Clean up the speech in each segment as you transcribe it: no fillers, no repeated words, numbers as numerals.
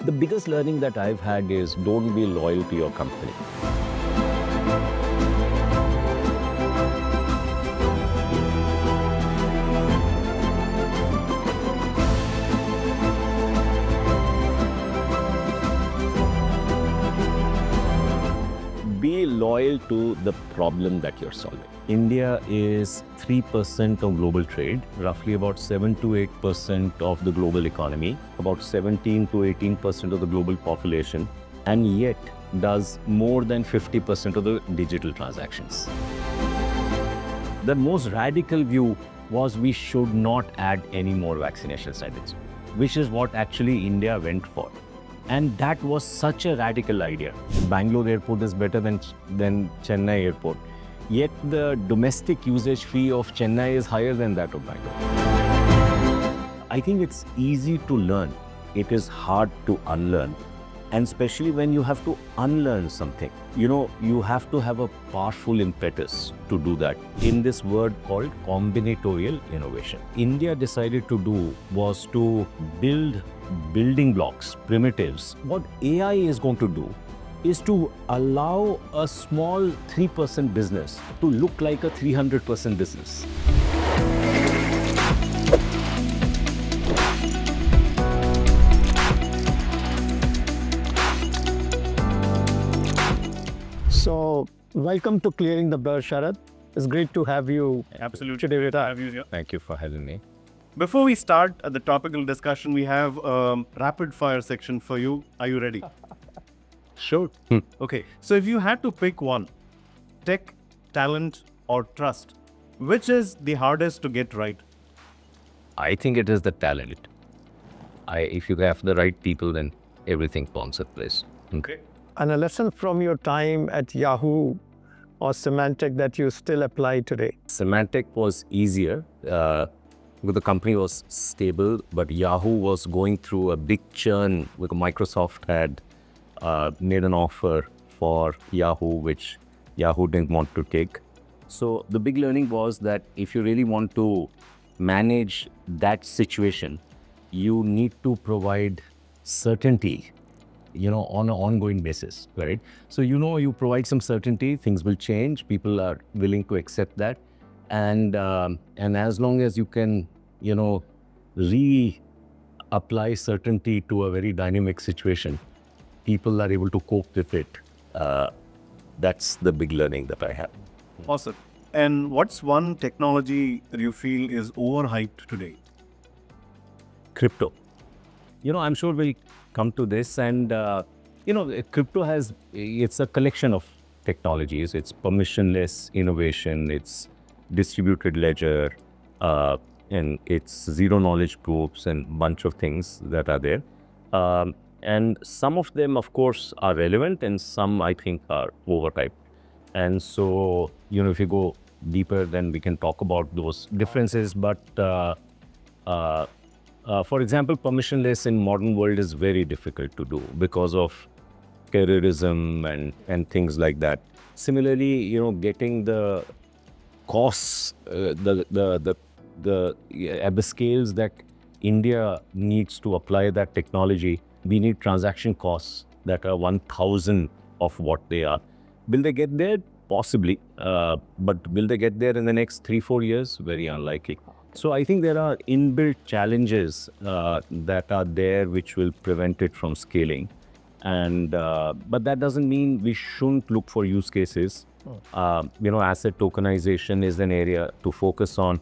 The biggest learning that I've had is don't be loyal to your company. Be loyal to the problem that you're solving. India is 3% of global trade, roughly about 7 to 8% of the global economy, about 17 to 18% of the global population, and yet does more than 50% of the digital transactions. The most radical view was we should not add any more vaccination sites, which is what actually India went for. And that was such a radical idea. Bangalore airport is better than Chennai airport. Yet the domestic usage fee of Chennai is higher than that of Bangalore. I think it's easy to learn. It is hard to unlearn. And especially when you have to unlearn something. You have to have a powerful impetus to do that. In this word called combinatorial innovation. India decided to do was to build building blocks, primitives. What AI is going to do is to allow a small 3% business to look like a 300% business. So, welcome to Clearing the Blur, Sharad. It's great to have you. Absolutely. Today with us. Have you here. Thank you for having me. Before we start the topical discussion, we have a rapid fire section for you. Are you ready? Sure. Okay. So if you had to pick one, tech, talent, or trust, which is the hardest to get right? I think it is the talent. If you have the right people, then everything falls in place. Okay. And a lesson from your time at Yahoo or Symantec that you still apply today. Symantec was easier. The company was stable, but Yahoo was going through a big churn with Microsoft had made an offer for Yahoo, which Yahoo didn't want to take. So the big learning was that if you really want to manage that situation, you need to provide certainty, on an ongoing basis, right? So, you provide some certainty, things will change, people are willing to accept that. And as long as you can, reapply certainty to a very dynamic situation, people are able to cope with it. That's the big learning that I have. Awesome. And what's one technology that you feel is overhyped today? Crypto. I'm sure we'll come to this, and crypto it's a collection of technologies. It's permissionless innovation, it's distributed ledger, and it's zero knowledge proofs and bunch of things that are there. And some of them, of course, are relevant, and some I think are overhyped. And so, if you go deeper, then we can talk about those differences. But for example, permissionless in modern world is very difficult to do because of terrorism and things like that. Similarly, getting the costs, the scales that India needs to apply that technology, we need transaction costs that are 1,000 of what they are. Will they get there? Possibly. But will they get there in the next 3-4 years? Very unlikely. So I think there are inbuilt challenges that are there which will prevent it from scaling. And but that doesn't mean we shouldn't look for use cases. Asset tokenization is an area to focus on.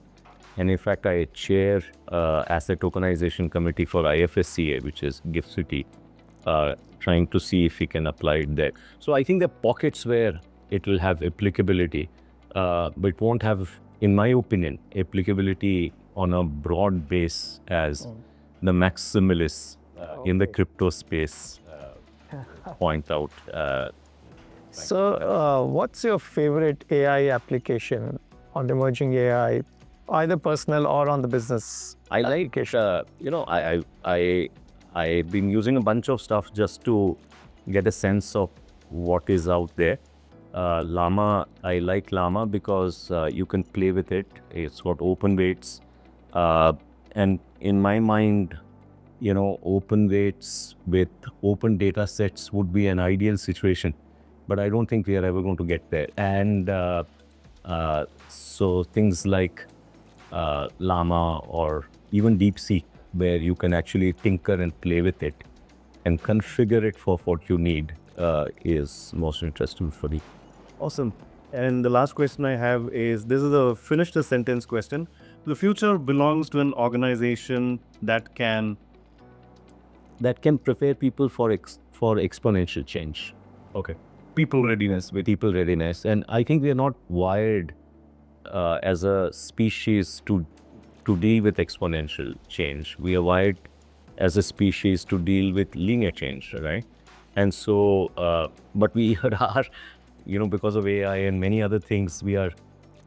And in fact, I chair asset tokenization committee for IFSCA, which is GIFT City, trying to see if we can apply it there. So I think there are pockets where it will have applicability, but it won't have, in my opinion, applicability on a broad base as the maximalists in the crypto space point out. So, what's your favorite AI application on emerging AI, either personal or on the business? I like, I've been using a bunch of stuff just to get a sense of what is out there. Llama, I like Llama because you can play with it. It's got open weights. And in my mind, open weights with open data sets would be an ideal situation, but I don't think we are ever going to get there. And so things like Llama or even DeepSeek, where you can actually tinker and play with it and configure it for what you need, is most interesting for me. Awesome. And the last question I have is, this is a finish the sentence question. The future belongs to an organization that can prepare people for exponential change. Okay. People readiness with People readiness. And I think we are not wired as a species to deal with exponential change. We are wired as a species to deal with linear change, right? And so, but we are, because of AI and many other things, we are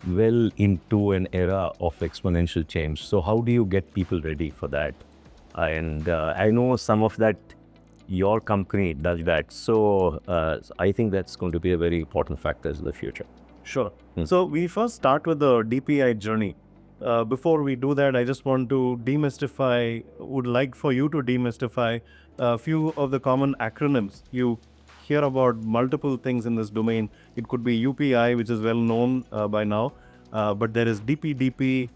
well into an era of exponential change. So how do you get people ready for that? And I know some of that, your company does that. So I think that's going to be a very important factor in the future. Sure. So we first start with the DPI journey. Before we do that, I just want to would like for you to demystify a few of the common acronyms. You hear about multiple things in this domain. It could be UPI, which is well known by now, but there is DPDP,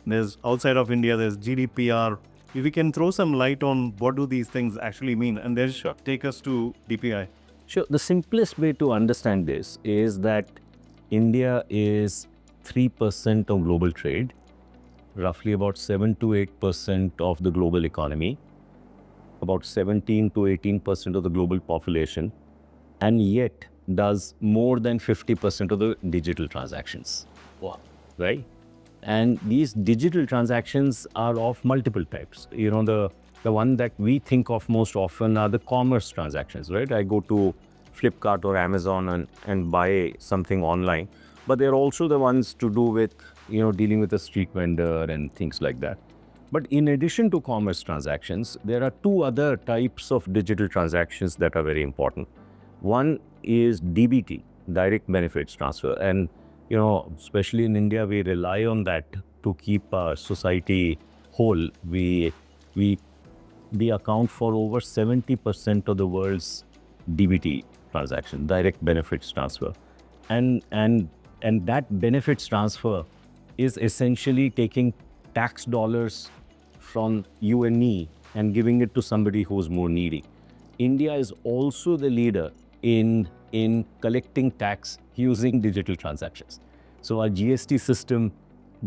there's outside of India, there's GDPR. If we can throw some light on what do these things actually mean, and then take us to DPI. Sure. The simplest way to understand this is that India is 3% of global trade, roughly about 7 to 8% of the global economy, about 17 to 18% of the global population, and yet does more than 50% of the digital transactions. Wow. Right? And these digital transactions are of multiple types. The one that we think of most often are the commerce transactions, right? I go to Flipkart or Amazon and buy something online, but they're also the ones to do with, dealing with a street vendor and things like that. But in addition to commerce transactions, there are two other types of digital transactions that are very important. One is DBT, direct benefits transfer. And, especially in India, we rely on that to keep our society whole. We account for over 70% of the world's DBT transaction, direct benefits transfer. And that benefits transfer is essentially taking tax dollars from you and me and giving it to somebody who's more needy. India is also the leader in collecting tax using digital transactions. So our GST system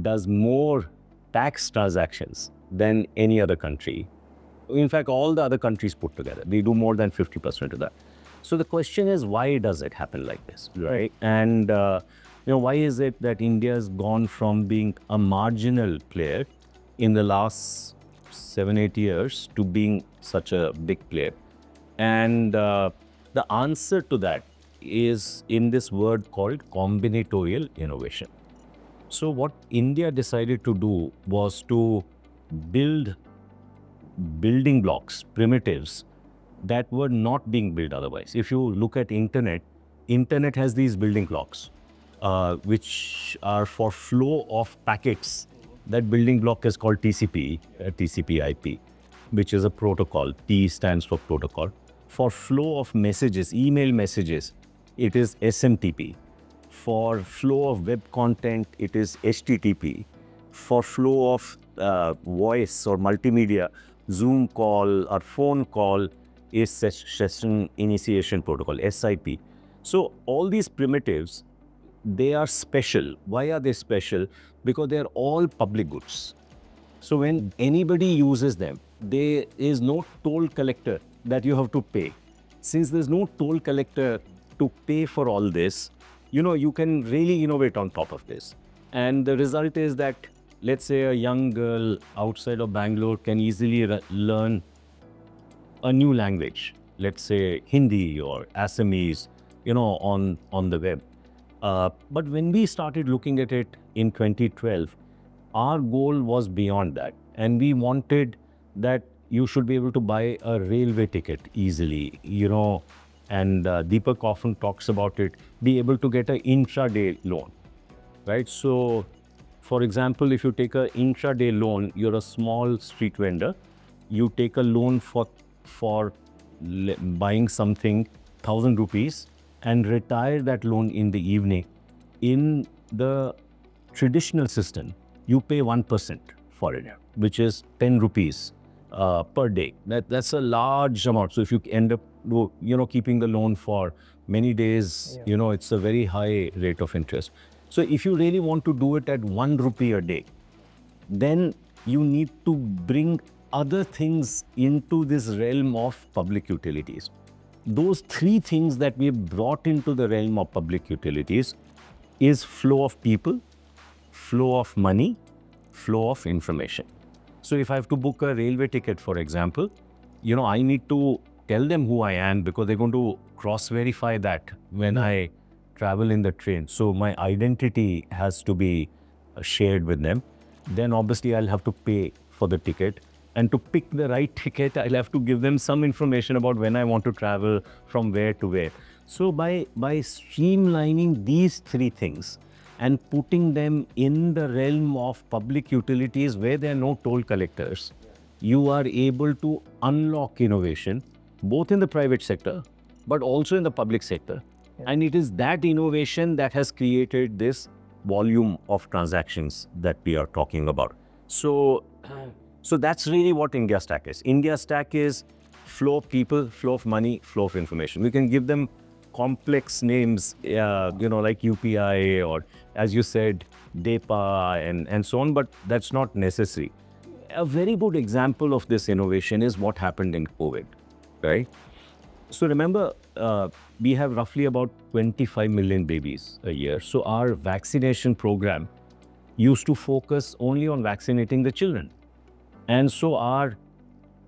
does more tax transactions than any other country. In fact, all the other countries put together, they do more than 50% of that. So the question is, why does it happen like this, right? And why is it that India has gone from being a marginal player in the last 7-8 years to being such a big player? And the answer to that is in this word called combinatorial innovation. So what India decided to do was to build building blocks, primitives that were not being built otherwise. If you look at internet has these building blocks, which are for flow of packets. That building block is called TCP, TCP/IP, which is a protocol. T stands for protocol. For flow of messages, email messages, it is SMTP. For flow of web content, it is HTTP. For flow of voice or multimedia, Zoom call or phone call is session initiation protocol, SIP. So all these primitives, they are special. Why are they special? Because they are all public goods. So when anybody uses them, there is no toll collector that you have to pay. Since there's no toll collector to pay for all this, you can really innovate on top of this. And the result is that, let's say a young girl outside of Bangalore can easily learn a new language, let's say Hindi or Assamese, on the web. But when we started looking at it in 2012, our goal was beyond that. And we wanted that you should be able to buy a railway ticket easily, and Deepak often talks about it, be able to get an intraday loan, right? So, for example, if you take an intraday loan, you're a small street vendor, you take a loan for buying something, 1,000 rupees, and retire that loan in the evening. In the traditional system, you pay 1% for it, which is 10 rupees per day. That's a large amount. So if you end up, keeping the loan for many days, it's a very high rate of interest. So if you really want to do it at 1 rupee a day, then you need to bring other things into this realm of public utilities. Those three things that we have brought into the realm of public utilities is flow of people, flow of money, flow of information. So if I have to book a railway ticket, for example, I need to tell them who I am because they're going to cross-verify that when I travel in the train. So my identity has to be shared with them. Then obviously I'll have to pay for the ticket. And to pick the right ticket, I'll have to give them some information about when I want to travel, from where to where. So by streamlining these three things and putting them in the realm of public utilities where there are no toll collectors, you are able to unlock innovation, both in the private sector, but also in the public sector. And it is that innovation that has created this volume of transactions that we are talking about. So that's really what IndiaStack is. IndiaStack is flow of people, flow of money, flow of information. We can give them complex names, like UPI or, as you said, DEPA and so on, but that's not necessary. A very good example of this innovation is what happened in COVID, right? So remember, we have roughly about 25 million babies a year. So our vaccination program used to focus only on vaccinating the children. And so our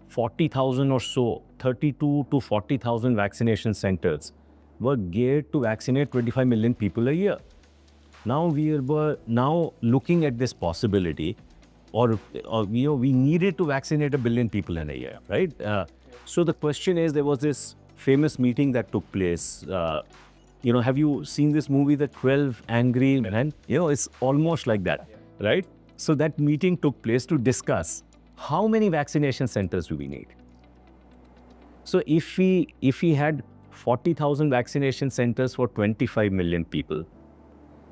40,000 or so, 32 to 40,000 vaccination centers were geared to vaccinate 25 million people a year. Now we were looking at this possibility, or we needed to vaccinate 1 billion people in a year, right? So the question is, there was this famous meeting that took place. Have you seen this movie, The 12 Angry Men? It's almost like that, right? So that meeting took place to discuss how many vaccination centers do we need. So if we had 40,000 vaccination centers for 25 million people,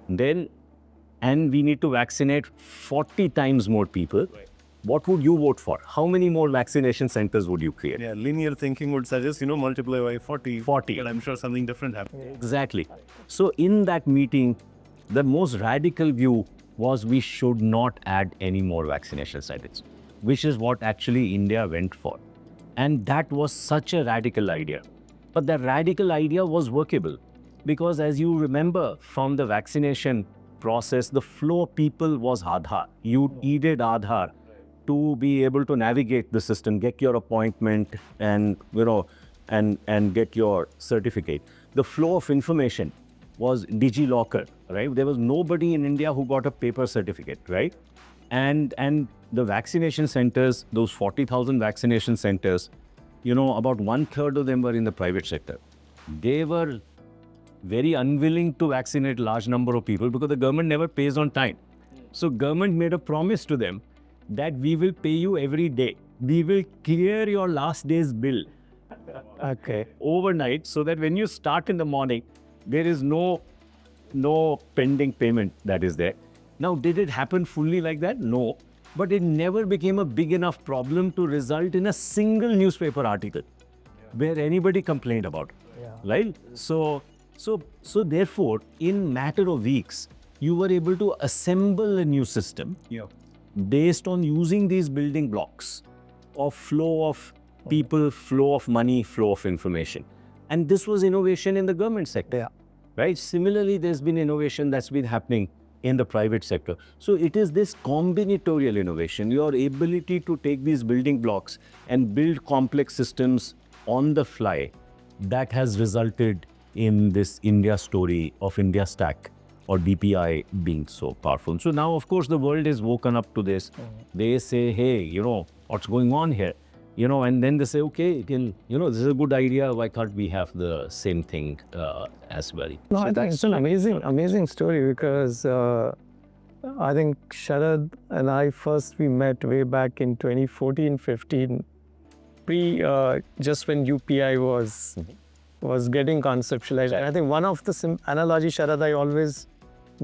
and we need to vaccinate 40 times more people, what would you vote for? How many more vaccination centers would you create? Yeah, linear thinking would suggest, multiply by 40. 40. But I'm sure something different happened. Exactly. So in that meeting, the most radical view was we should not add any more vaccination centers, which is what actually India went for. And that was such a radical idea. But that radical idea was workable because, as you remember from the vaccination process, the flow of people was Aadhaar. You needed Aadhaar to be able to navigate the system, get your appointment, and get your certificate. The flow of information was DigiLocker, right? There was nobody in India who got a paper certificate, right? And the vaccination centers, those 40,000 vaccination centers, about 1/3 of them were in the private sector. They were very unwilling to vaccinate large number of people because the government never pays on time. So government made a promise to them that we will pay you every day. We will clear your last day's bill overnight, so that when you start in the morning, there is no pending payment that is there. Now, did it happen fully like that? No. But it never became a big enough problem to result in a single newspaper article where anybody complained about it, right? So therefore, in matter of weeks, you were able to assemble a new system based on using these building blocks of flow of people, flow of money, flow of information. And this was innovation in the government sector, right? Similarly, there's been innovation that's been happening in the private sector. So it is this combinatorial innovation, your ability to take these building blocks and build complex systems on the fly, that has resulted in this India story of IndiaStack or DPI being so powerful. So now, of course, the world is woken up to this. They say, hey, what's going on here? And then they say, okay, this is a good idea. Why can't we have the same thing as well? No, I think it's an amazing story because I think Sharad and I we met way back in 2014-15 just when UPI was getting conceptualized. And I think one of the analogy, Sharad, I always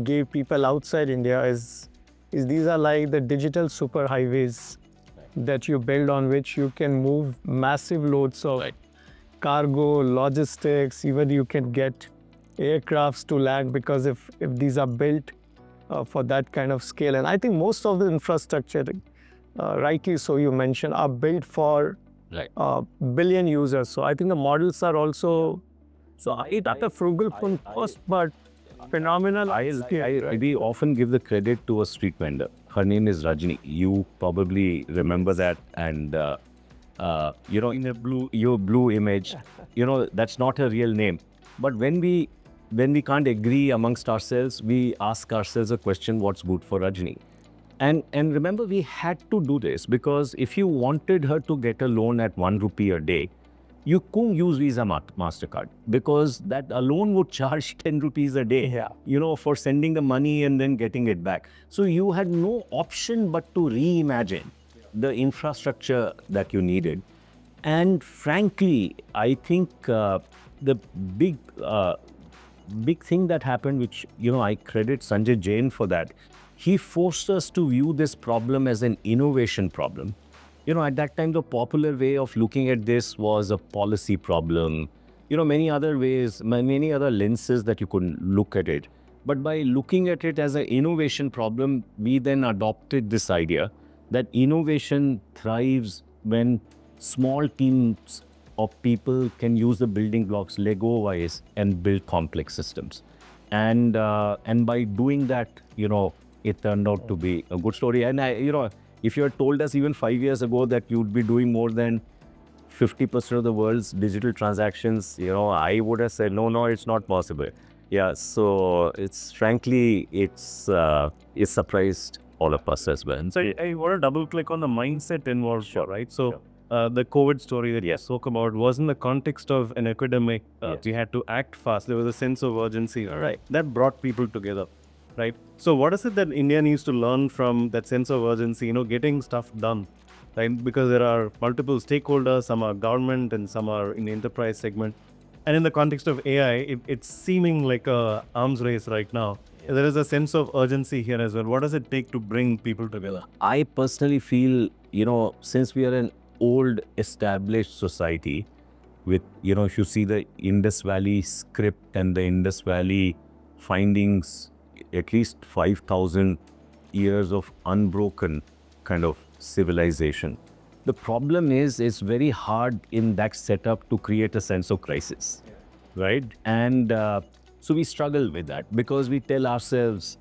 give people outside India is these are like the digital superhighways that you build on which you can move massive loads of cargo, logistics, even you can get aircrafts to land, because if these are built for that kind of scale. And I think most of the infrastructure, rightly so you mentioned, are built for billion users. So I think the models are also at a frugal cost, but phenomenal. We often give the credit to a street vendor. Her name is Rajni. You probably remember that, and in your blue image, that's not her real name. But when we can't agree amongst ourselves, we ask ourselves a question: what's good for Rajni? And remember, we had to do this because if you wanted her to get a loan at 1 rupee a day, you couldn't use Visa MasterCard, because that alone would charge 10 rupees a day, for sending the money and then getting it back. So you had no option but to reimagine the infrastructure that you needed. And frankly, I think the big thing that happened, which, I credit Sanjay Jain for that, he forced us to view this problem as an innovation problem. At that time, the popular way of looking at this was a policy problem. Many other ways, many other lenses that you could look at it. But by looking at it as an innovation problem, we then adopted this idea that innovation thrives when small teams of people can use the building blocks Lego-wise and build complex systems. And by doing that, it turned out to be a good story. And if you had told us even 5 years ago that you'd be doing more than 50% of the world's digital transactions, I would have said, no, it's not possible. Yeah, so it's surprised all of us as well. So I want to double click on the mindset involved, right? So the COVID story that you spoke about was in the context of an epidemic. We had to act fast. There was a sense of urgency, right? That brought people together, right? So what is it that India needs to learn from that sense of urgency, getting stuff done, right? Because there are multiple stakeholders, some are government and some are in the enterprise segment. And in the context of AI, it's seeming like a arms race right now. There is a sense of urgency here as well. What does it take to bring people together? I personally feel, since we are an old established society with, if you see the Indus Valley script and the Indus Valley findings, at least 5,000 years of unbroken kind of civilization. The problem is, it's very hard in that setup to create a sense of crisis, right? And so we struggle with that because we tell ourselves,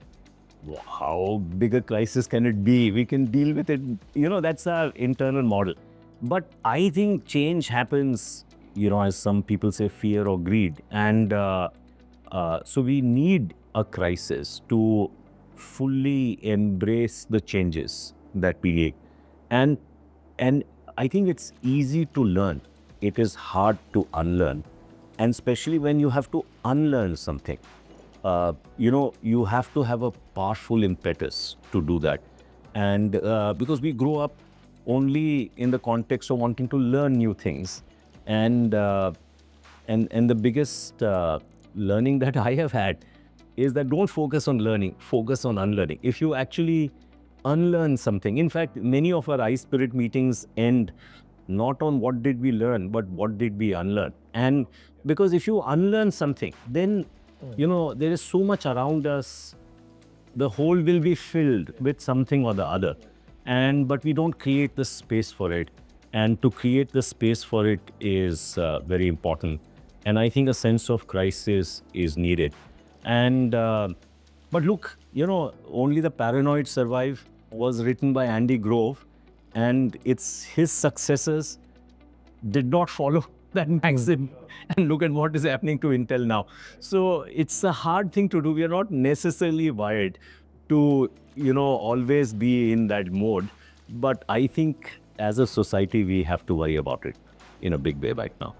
how big a crisis can it be? We can deal with it. That's our internal model. But I think change happens, as some people say, fear or greed. And so we need a crisis to fully embrace the changes that we make. And I think it's easy to learn. It is hard to unlearn. And especially when you have to unlearn something, you have to have a powerful impetus to do that. And because we grow up only in the context of wanting to learn new things. And the biggest learning that I have had is that don't focus on learning, focus on unlearning. If you actually unlearn something, in fact, many of our iSpirt meetings end not on what did we learn, but what did we unlearn. And because if you unlearn something, then, there is so much around us, the whole will be filled with something or the other. But we don't create the space for it. And to create the space for it is very important. And I think a sense of crisis is needed. And, but look, Only the Paranoid Survive was written by Andy Grove, and his successors did not follow that maxim. And look at what is happening to Intel now. So it's a hard thing to do. We are not necessarily wired to, always be in that mode. But I think as a society, we have to worry about it in a big way right now.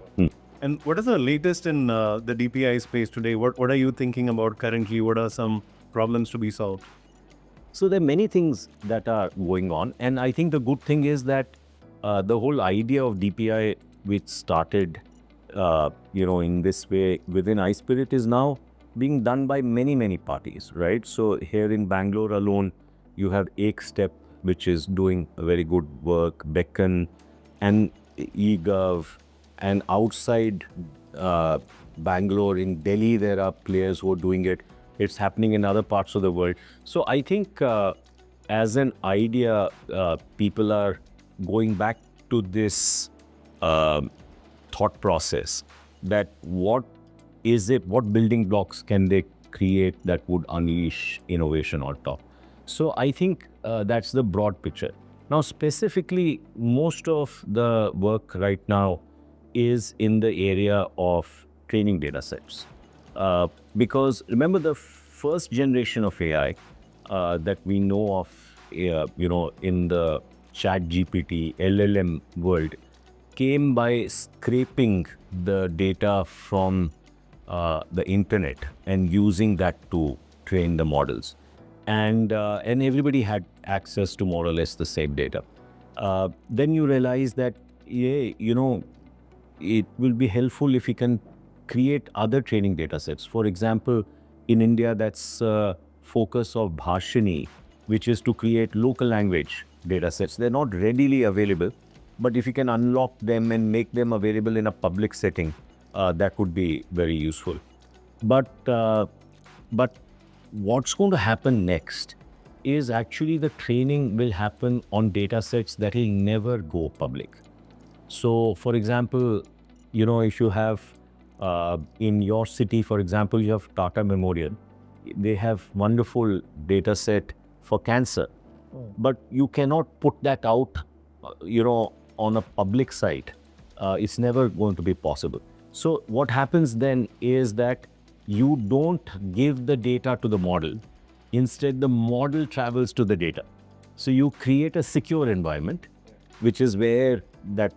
And what is the latest in the DPI space today? What are you thinking about currently? What are some problems to be solved? So there are many things that are going on. And I think the good thing is that the whole idea of DPI, which started, in this way within iSpirit, is now being done by many parties, right? So here in Bangalore alone, you have Step, which is doing a very good work, Beacon and eGov, and outside Bangalore, in Delhi, there are players who are doing it. It's happening in other parts of the world. So I think as an idea, people are going back to this thought process that what building blocks can they create that would unleash innovation on top. So I think that's the broad picture. Now, specifically, most of the work right now is in the area of training data sets. Because remember, the first generation of AI that we know of, in the chat GPT, LLM world, came by scraping the data from the internet and using that to train the models. And everybody had access to more or less the same data. Then you realize that, it will be helpful if we can create other training data sets. For example, in India, that's focus of Bhashini, which is to create local language data sets. They're not readily available, but if you can unlock them and make them available in a public setting, that would be very useful. But what's going to happen next is actually the training will happen on data sets that will never go public. So, for example, if you have in your city, for example, you have Tata Memorial. They have wonderful data set for cancer, but you cannot put that out, on a public site. It's never going to be possible. So what happens then is that you don't give the data to the model. Instead, the model travels to the data. So you create a secure environment, which is where that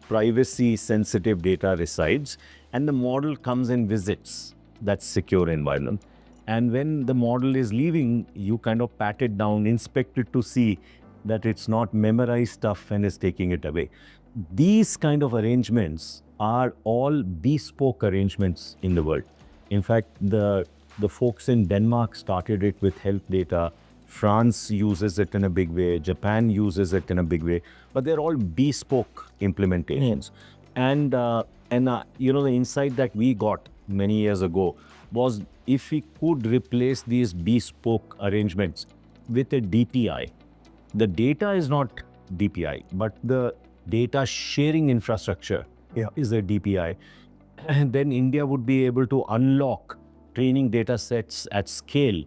privacy sensitive data resides, and the model comes and visits that secure environment. And when the model is leaving, you kind of pat it down, inspect it to see that it's not memorized stuff and is taking it away. These kind of arrangements are all bespoke arrangements in the world. In fact, the folks in Denmark started it with health data. France uses it in a big way. Japan uses it in a big way. But they're all bespoke implementations. And the insight that we got many years ago was if we could replace these bespoke arrangements with a DPI. The data is not DPI, but the data sharing infrastructure is a DPI. And then India would be able to unlock training data sets at scale.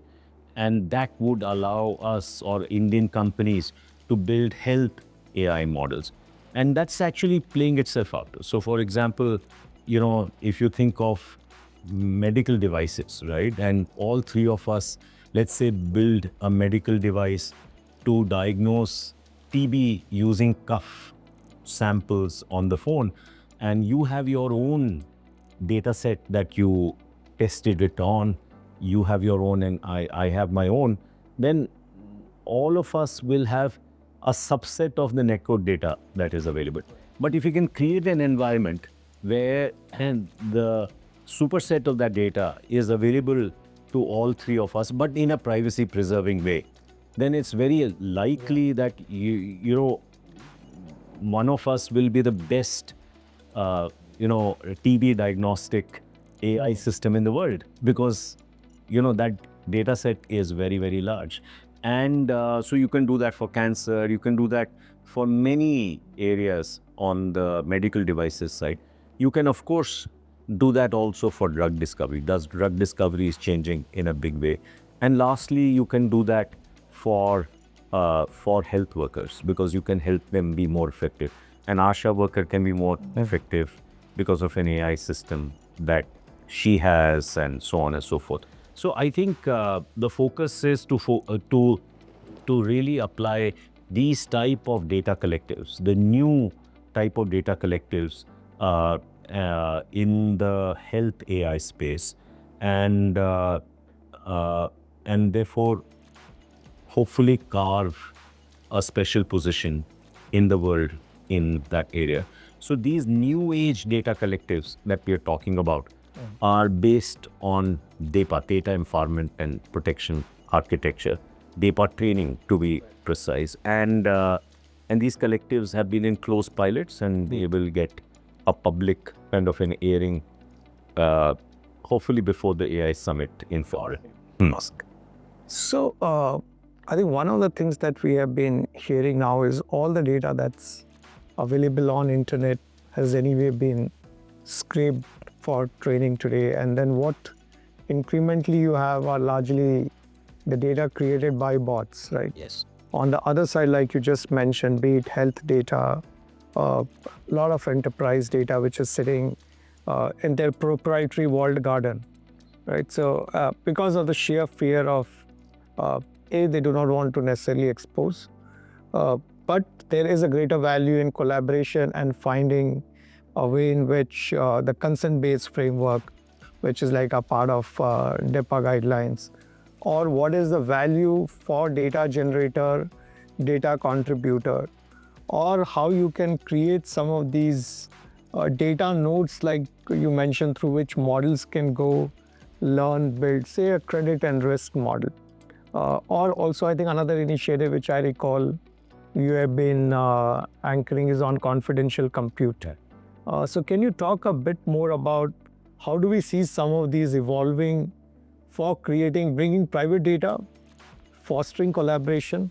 And that would allow us or Indian companies to build health AI models. And that's actually playing itself out. So for example, if you think of medical devices, right? And all three of us, let's say, build a medical device to diagnose TB using cough samples on the phone, and you have your own data set that you tested it on, you have your own and I have my own, then all of us will have a subset of the netcode data that is available. But if you can create an environment where the superset of that data is available to all three of us, but in a privacy preserving way, then it's very likely that one of us will be the best TB diagnostic AI system in the world, because that data set is very, very large. And so you can do that for cancer, you can do that for many areas on the medical devices side. You can, of course, do that also for drug discovery. Drug discovery is changing in a big way. And lastly, you can do that for health workers, because you can help them be more effective. An ASHA worker can be more effective because of an AI system that she has, and so on and so forth. So I think the focus is to really apply these type of data collectives, the new type of data collectives in the health AI space, and therefore hopefully carve a special position in the world in that area. So these new age data collectives that we are talking about are based on DEPA, data empowerment and protection architecture, DEPA training to be precise. And these collectives have been in closed pilots, and they will get a public kind of an airing hopefully before the AI summit in Florida. So I think one of the things that we have been hearing now is all the data that's available on internet has anyway been scraped for training today, and then what incrementally you have are largely the data created by bots, right? Yes. On the other side, like you just mentioned, be it health data, a lot of enterprise data which is sitting in their proprietary walled garden, right? So because of the sheer fear of they do not want to necessarily expose, but there is a greater value in collaboration and finding a way in which the consent-based framework, which is like a part of DEPA guidelines, or what is the value for data generator, data contributor, or how you can create some of these data nodes like you mentioned through which models can go learn, build, say a credit and risk model. Or also I think another initiative which I recall you have been anchoring is on confidential compute. So can you talk a bit more about how do we see some of these evolving for bringing private data, fostering collaboration,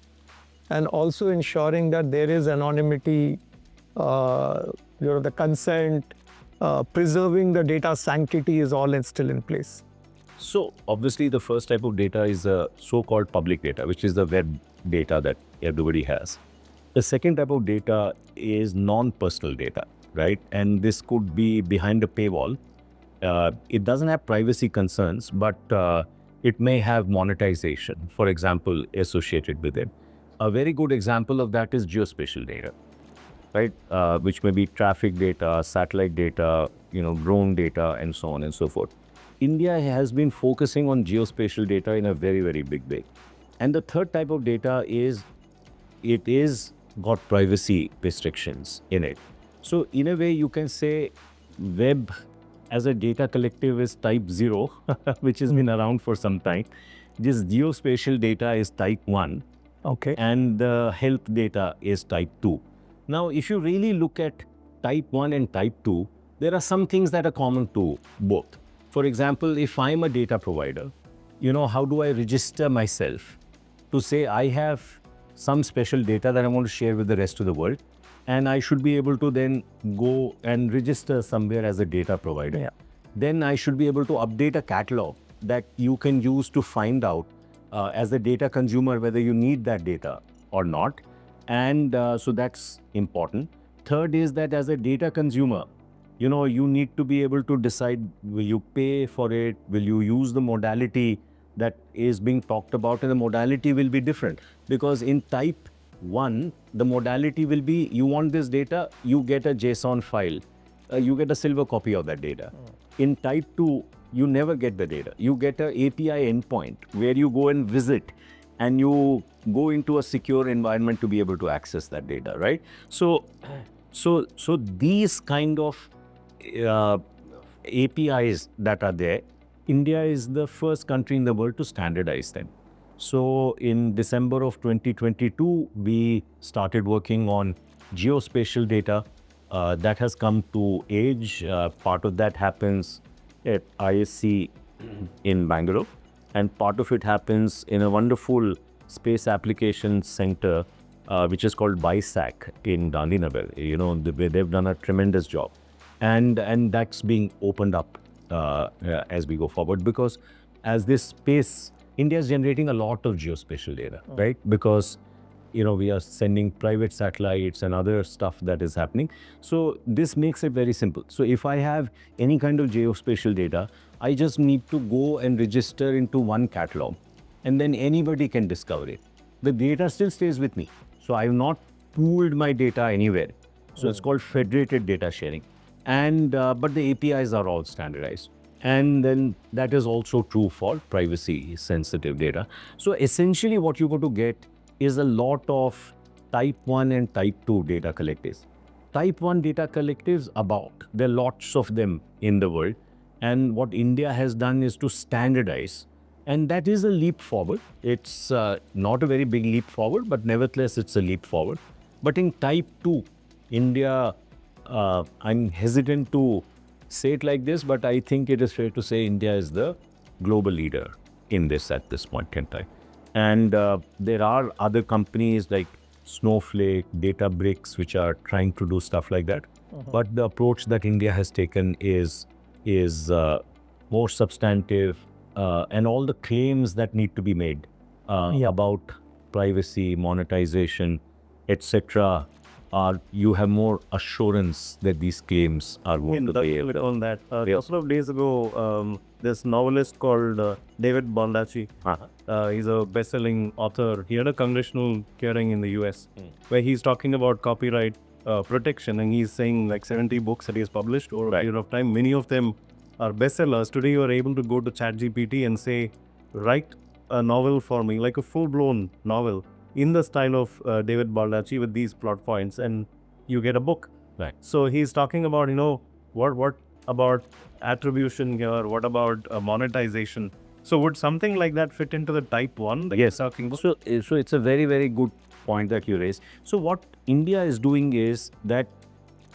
and also ensuring that there is anonymity, the consent, preserving the data sanctity is all still in place? So obviously the first type of data is the so-called public data, which is the web data that everybody has. The second type of data is non-personal data, right? And this could be behind a paywall. It doesn't have privacy concerns, but it may have monetization, for example, associated with it. A very good example of that is geospatial data, right? Which may be traffic data, satellite data, drone data, and so on and so forth. India has been focusing on geospatial data in a very, very big way. And the third type of data is, it is got privacy restrictions in it. So in a way, you can say web as a data collective is type 0, which has been around for some time. This geospatial data is type 1. Okay. And the health data is type 2. Now, if you really look at type 1 and type 2, there are some things that are common to both. For example, if I'm a data provider, how do I register myself to say I have some special data that I want to share with the rest of the world, and I should be able to then go and register somewhere as a data provider. Yeah. Then I should be able to update a catalog that you can use to find out as a data consumer whether you need that data or not. And so that's important. Third is that as a data consumer, you need to be able to decide, will you pay for it? Will you use the modality that is being talked about? And the modality will be different, because in type 1, the modality will be, you want this data, you get a JSON file, you get a silver copy of that data. In type 2, you never get the data. You get an API endpoint where you go and visit, and you go into a secure environment to be able to access that data, right? So these kind of APIs that are there, India is the first country in the world to standardize them. So in December of 2022, we started working on geospatial data that has come to age. Part of that happens at ISC in Bangalore, and part of it happens in a wonderful space application center, which is called BISAC in Gandhinagar. They've done a tremendous job. And that's being opened up as we go forward, because as this space, India is generating a lot of geospatial data, right? Because we are sending private satellites and other stuff that is happening. So this makes it very simple. So if I have any kind of geospatial data, I just need to go and register into one catalog, and then anybody can discover it. The data still stays with me. So I have not pooled my data anywhere. So it's called federated data sharing. And but the APIs are all standardized. And then that is also true for privacy sensitive data. So essentially what you're going to get is a lot of type 1 and type 2 data collectives. type 1 data collectives about. There are lots of them in the world. And what India has done is to standardize. And that is a leap forward. It's not a very big leap forward, but nevertheless, it's a leap forward. But in type 2, India, I'm hesitant to say it like this, but I think it is fair to say India is the global leader in this at this point in time. And there are other companies like Snowflake, Databricks, which are trying to do stuff like that. But the approach that India has taken is more substantive, and all the claims that need to be made about privacy, monetization, etc. You have more assurance that these claims are going to be able. On that, a couple of days ago, this novelist called David Baldacci, he's a best-selling author. He had a congressional hearing in the US where he's talking about copyright protection, and he's saying like 70 books that he's published over a period of time. Many of them are bestsellers. Today, you are able to go to ChatGPT and say, write a novel for me, like a full-blown novel, in the style of David Baldacci with these plot points, and you get a book. Right. So he's talking about, what about attribution here? What about monetization? So would something like that fit into the type 1? That Yes. you're talking about? So it's a very, very good point that you raise. So what India is doing is that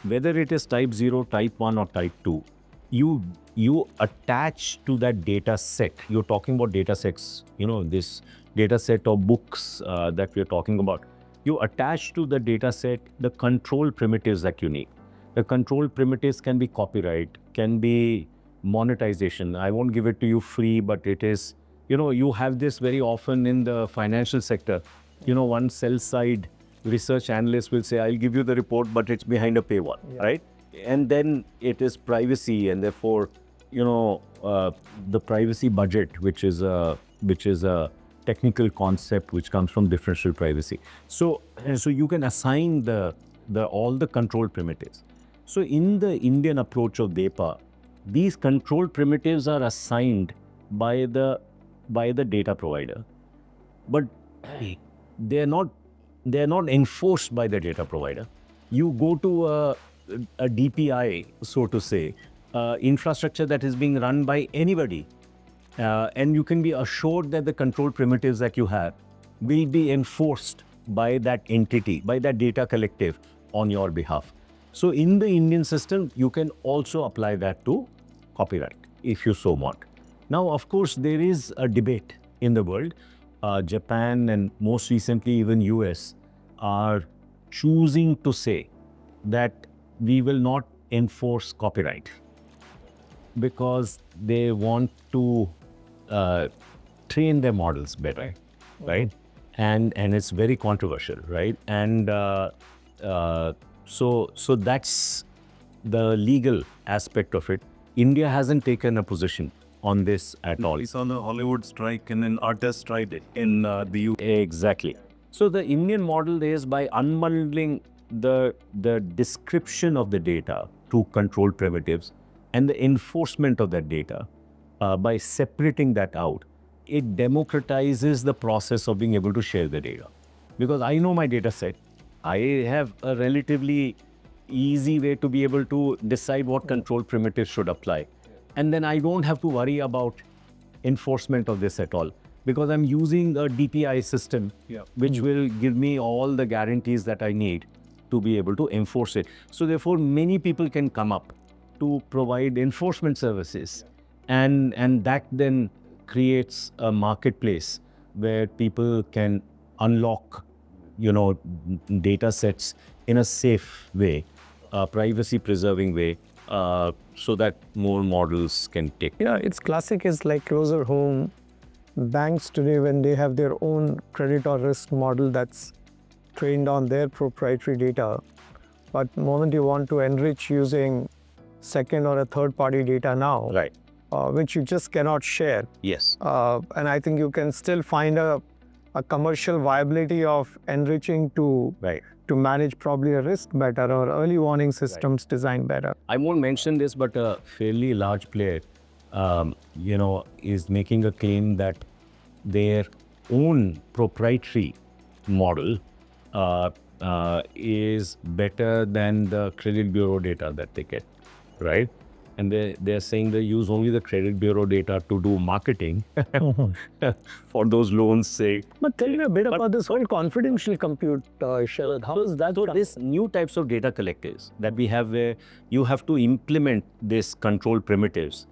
whether it is type 0, type 1 or type 2, you attach to that data set. You're talking about data sets, this data set of books that we're talking about. You attach to the data set the control primitives that you need. The control primitives can be copyright, can be monetization. I won't give it to you free, but it is, you have this very often in the financial sector. One sell-side research analyst will say, I'll give you the report, but it's behind a paywall, right? And then it is privacy, and therefore, the privacy budget, which is a technical concept which comes from differential privacy. So you can assign all the control primitives. So in the Indian approach of DEPA, these control primitives are assigned by the data provider, but they're not enforced by the data provider. You go to a DPI, so to say, infrastructure that is being run by anybody, and you can be assured that the control primitives that you have will be enforced by that entity, by that data collective on your behalf. So in the Indian system, you can also apply that to copyright if you so want. Now, of course, there is a debate in the world. Japan and most recently even US are choosing to say that we will not enforce copyright because they want to train their models better, right? And it's very controversial, right? And so that's the legal aspect of it. India hasn't taken a position on this at all. We saw the Hollywood strike and then artists tried it in the UK. Exactly. So the Indian model is by unbundling the description of the data to control primitives and the enforcement of that data, by separating that out, it democratizes the process of being able to share the data. Because I know my data set, I have a relatively easy way to be able to decide what control primitives should apply. And then I don't have to worry about enforcement of this at all, because I'm using a DPI system, which will give me all the guarantees that I need to be able to enforce it. So therefore, many people can come up to provide enforcement services. And that then creates a marketplace where people can unlock, data sets in a safe way, a privacy preserving way, so that more models can take. Yeah, it's classic is like closer home. Banks today, when they have their own credit or risk model that's trained on their proprietary data, but the moment you want to enrich using second or a third party data now, Right. Which you just cannot share. Yes. And I think you can still find a commercial viability of enriching to manage probably a risk better or early warning systems designed better. I won't mention this, but a fairly large player, is making a claim that their own proprietary model is better than the credit bureau data that they get, right? And they're saying they use only the credit bureau data to do marketing for those loans' sake. But tell me a bit about this whole confidential compute, Sharad. How is that? So these new types of data collectors that we have, where you have to implement this control primitives.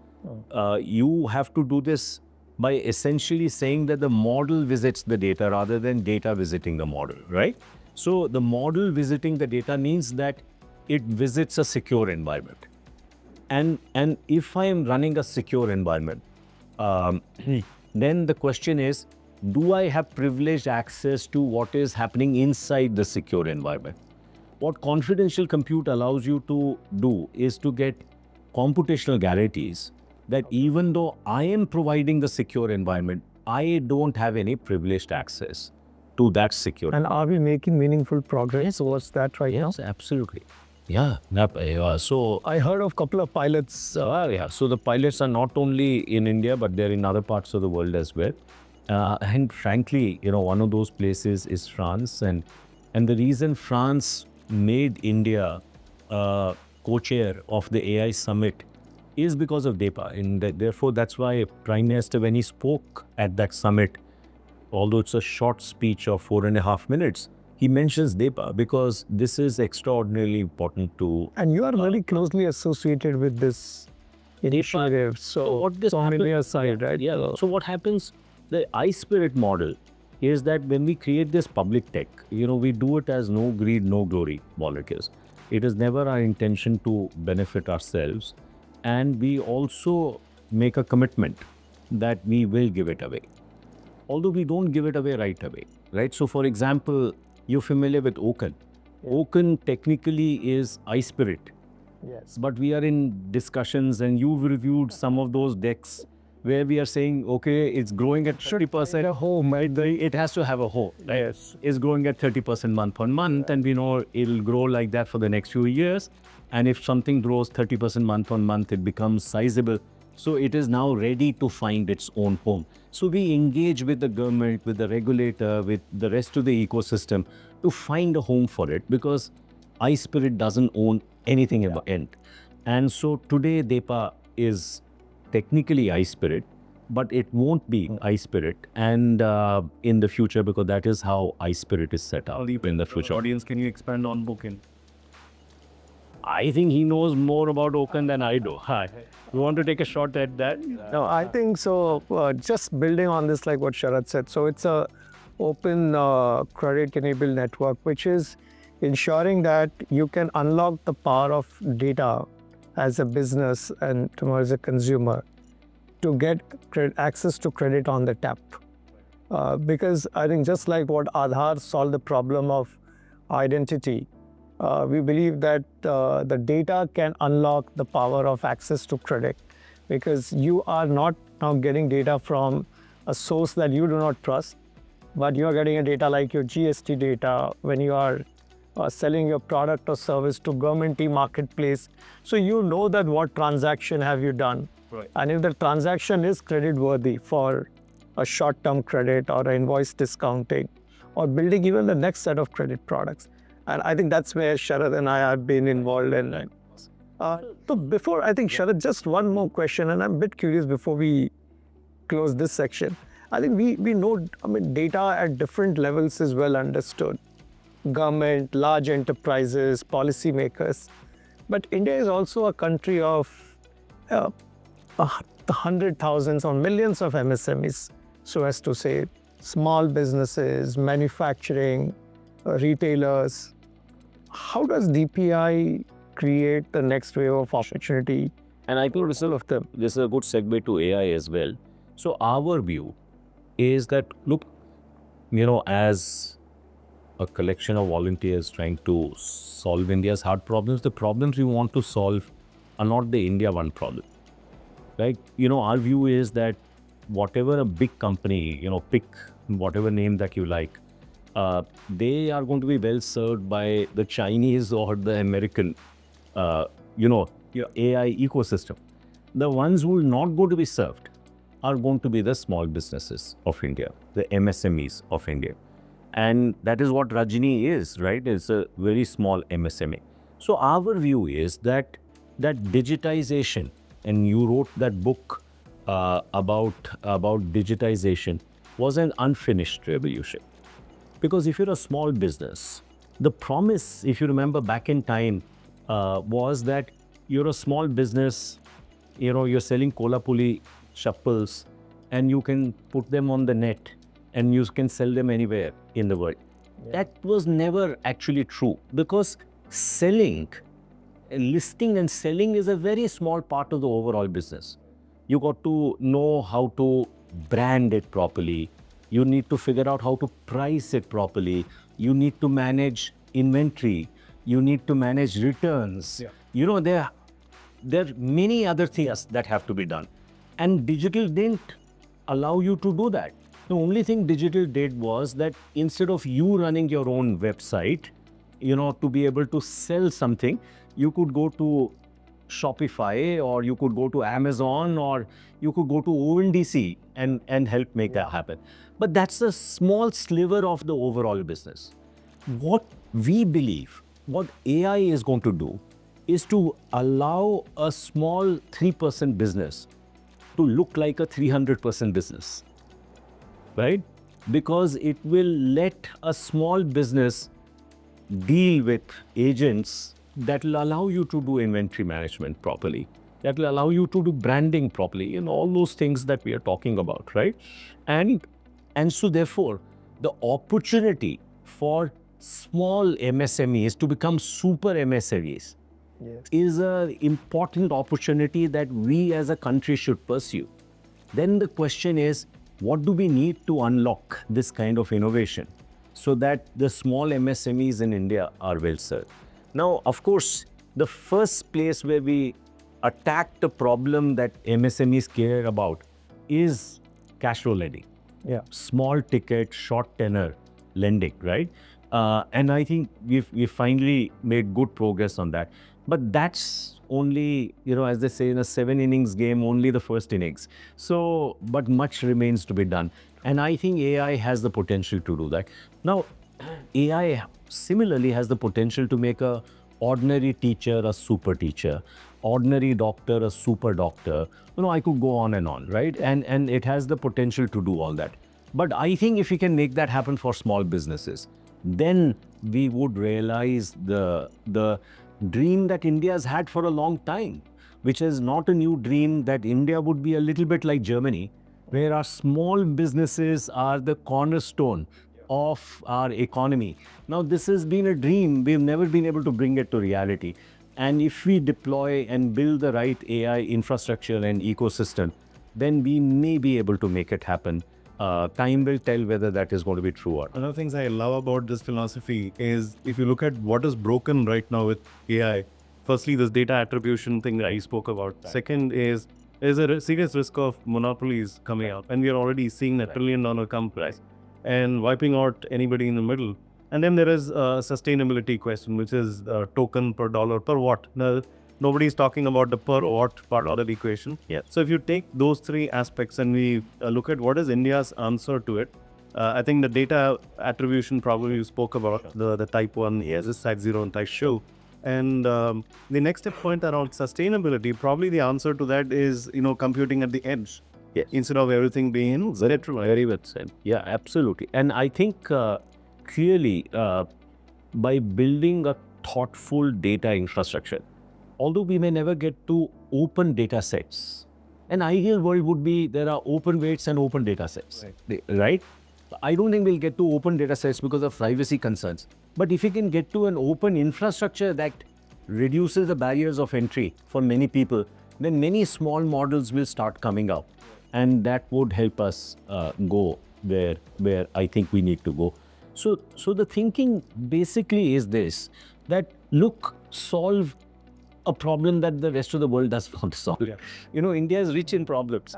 You have to do this by essentially saying that the model visits the data rather than data visiting the model, right? So the model visiting the data means that it visits a secure environment. And if I am running a secure environment, then the question is, do I have privileged access to what is happening inside the secure environment? What confidential compute allows you to do is to get computational guarantees that even though I am providing the secure environment, I don't have any privileged access to that secure. And are we making meaningful progress towards that right now? Yes, absolutely. Yeah. So I heard of a couple of pilots. So the pilots are not only in India, but they're in other parts of the world as well. And frankly, one of those places is France. And the reason France made India co-chair of the AI summit is because of DEPA. And therefore, that's why Prime Minister, when he spoke at that summit, although it's a short speech of 4.5 minutes, he mentions DEPA because this is extraordinarily important to... And you are very closely associated with this initiative. So what this on India's side, right? Yeah. So what happens, the iSpirt model is that when we create this public tech, we do it as no greed, no glory molecules. It is never our intention to benefit ourselves. And we also make a commitment that we will give it away. Although we don't give it away right away, right? So for example, you're familiar with Oken. Oken technically is iSpirt. Yes. But we are in discussions, and you've reviewed some of those decks where we are saying, okay, it's growing at 30%. A home, right? It has to have a home. Right? Yes. It's growing at 30% month on month, and we know it'll grow like that for the next few years. And if something grows 30% month on month, it becomes sizable. So it is now ready to find its own home. So we engage with the government, with the regulator, with the rest of the ecosystem to find a home for it, because iSpirt doesn't own anything at the end. And so today DEPA is technically iSpirt, but it won't be iSpirt and in the future, because that is how iSpirt is set up in the future. Audience, can you expand on Oken? I think he knows more about Oken than I do. You want to take a shot at that? No, I think so. Just building on this, like what Sharad said. So it's a open credit-enabled network, which is ensuring that you can unlock the power of data as a business and tomorrow as a consumer to get access to credit on the tap. Because I think just like what Aadhaar solved the problem of identity, we believe that the data can unlock the power of access to credit, because you are not now getting data from a source that you do not trust, but you are getting a data like your GST data when you are selling your product or service to government e-marketplace. So you know that what transaction have you done. Right. And if the transaction is credit worthy for a short-term credit or invoice discounting or building even the next set of credit products. And I think that's where Sharad and I have been involved in. So before, I think Sharad, just one more question, and I'm a bit curious before we close this section. I think we know, data at different levels is well understood. Government, large enterprises, policymakers. But India is also a country of hundred thousands or millions of MSMEs, so as to say, small businesses, manufacturing, retailers. How does DPI create the next wave of opportunity? And I think this is a good segue to AI as well. So our view is that, look, as a collection of volunteers trying to solve India's hard problems, the problems we want to solve are not the India one problem. Like, our view is that whatever a big company, pick whatever name that you like, they are going to be well served by the Chinese or the American, your AI ecosystem. The ones who will not go to be served are going to be the small businesses of India, the MSMEs of India. And that is what Rajini is, right? It's a very small MSME. So our view is that digitization, and you wrote that book about digitization, was an unfinished revolution. Because if you're a small business, the promise, if you remember back in time, was that you're a small business, you're selling Kolhapuri chappals, and you can put them on the net and you can sell them anywhere in the world. That was never actually true, because listing and selling is a very small part of the overall business. You got to know how to brand it properly. You need to figure out how to price it properly. You need to manage inventory. You need to manage returns. There are many other things that have to be done. And digital didn't allow you to do that. The only thing digital did was that instead of you running your own website, to be able to sell something, you could go to Shopify, or you could go to Amazon, or you could go to ONDC and help make that happen. But that's a small sliver of the overall business. What we believe, what AI is going to do, is to allow a small 3% business to look like a 300% business, right? Because it will let a small business deal with agents that will allow you to do inventory management properly, that will allow you to do branding properly, all those things that we are talking about, right? And so therefore, the opportunity for small MSMEs to become super MSMEs is an important opportunity that we as a country should pursue. Then the question is, what do we need to unlock this kind of innovation so that the small MSMEs in India are well served? Now, of course, the first place where we attack the problem that MSMEs care about is cash flow lending. Small ticket, short tenor lending, right? And I think we've finally made good progress on that. But that's only, as they say in a 7-innings game, only the first innings. So, but much remains to be done. And I think AI has the potential to do that. Now, AI similarly has the potential to make a ordinary teacher a super teacher, ordinary doctor a super doctor. I could go on and on, right? And it has the potential to do all that. But I think if we can make that happen for small businesses, then we would realize the dream that India has had for a long time, which is not a new dream, that India would be a little bit like Germany, where our small businesses are the cornerstone of our economy. Now, this has been a dream. We've never been able to bring it to reality. And if we deploy and build the right AI infrastructure and ecosystem, then we may be able to make it happen. Time will tell whether that is going to be true or not. One of the things I love about this philosophy is, if you look at what is broken right now with AI, firstly, this data attribution thing that I spoke about. Right. Second is, there's a serious risk of monopolies coming out, and we are already seeing a $1 trillion companies and wiping out anybody in the middle. And then there is a sustainability question, which is token per dollar per watt. Now, nobody's talking about the per watt part of the equation. So if you take those three aspects and we look at what is India's answer to it, I think the data attribution problem you spoke about, the type 1, type 0 and type 2. And the next step point around sustainability, probably the answer to that is, computing at the edge. Instead of everything being centralized. Very well said. Yeah, absolutely. And I think clearly by building a thoughtful data infrastructure, although we may never get to open data sets, an ideal world would be there are open weights and open data sets, right? I don't think we'll get to open data sets because of privacy concerns. But if we can get to an open infrastructure that reduces the barriers of entry for many people, then many small models will start coming out. And that would help us go where I think we need to go. So the thinking basically is this, that look, solve a problem that the rest of the world doesn't want to solve. India is rich in problems.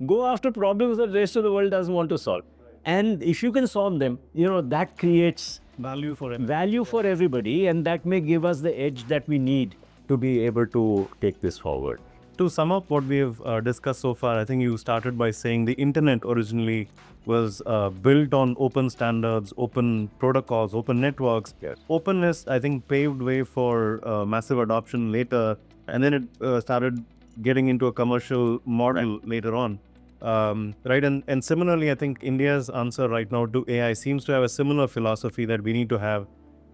Go after problems that the rest of the world doesn't want to solve. And if you can solve them, that creates value for everybody, and that may give us the edge that we need to be able to take this forward. to sum up what we have discussed so far, I think you started by saying the internet originally was built on open standards, open protocols, open networks. Yes. Openness, I think, paved way for massive adoption later, and then it started getting into a commercial model later on. Right, and similarly, I think India's answer right now to AI seems to have a similar philosophy that we need to have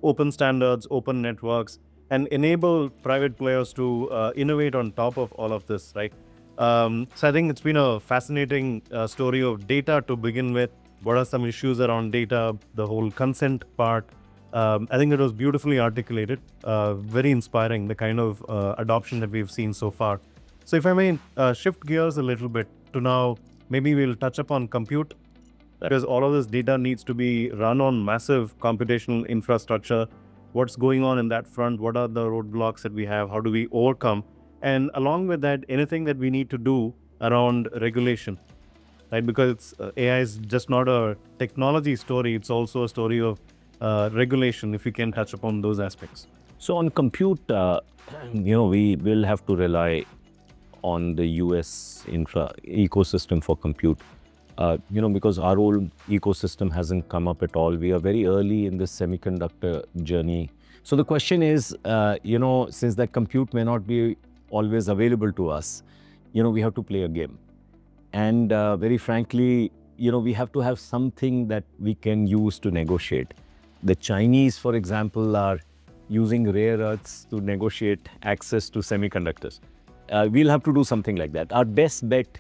open standards, open networks, and enable private players to innovate on top of all of this, right? So I think it's been a fascinating story of data to begin with. What are some issues around data, the whole consent part? I think it was beautifully articulated, very inspiring, the kind of adoption that we've seen so far. So if I may shift gears a little bit to now, maybe we'll touch upon compute, because all of this data needs to be run on massive computational infrastructure. What's going on in that front? What are the roadblocks that we have? How do we overcome? And along with that, anything that we need to do around regulation, right? Because it's, AI is just not a technology story, it's also a story of regulation, if we can touch upon those aspects. So on compute, we will have to rely on the US infra ecosystem for compute, because our own ecosystem hasn't come up at all. We are very early in the semiconductor journey. So the question is, since that compute may not be always available to us, we have to play a game. And very frankly, we have to have something that we can use to negotiate. The Chinese, for example, are using rare earths to negotiate access to semiconductors. We'll have to do something like that. Our best bet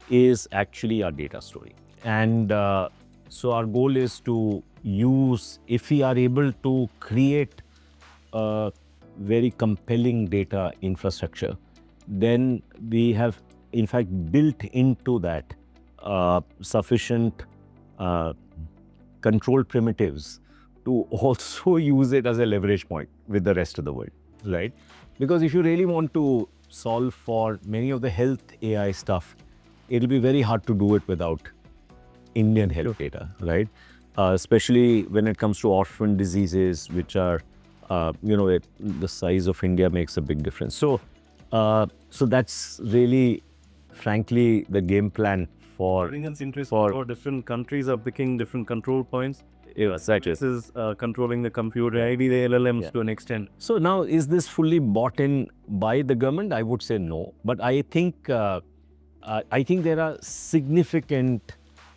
is actually our data story. And so our goal is to use, if we are able to create a very compelling data infrastructure, then we have in fact built into that sufficient control primitives to also use it as a leverage point with the rest of the world, right? Because if you really want to solve for many of the health AI stuff, it'll be very hard to do it without Indian health data, right? Especially when it comes to orphan diseases, which are, the size of India makes a big difference. So that's really, frankly, the game plan for. I think it's interesting how different countries are picking different control points. Exactly. This is controlling the computer, maybe the LLMs to an extent. So now, is this fully bought in by the government? I would say no. But I think there are significant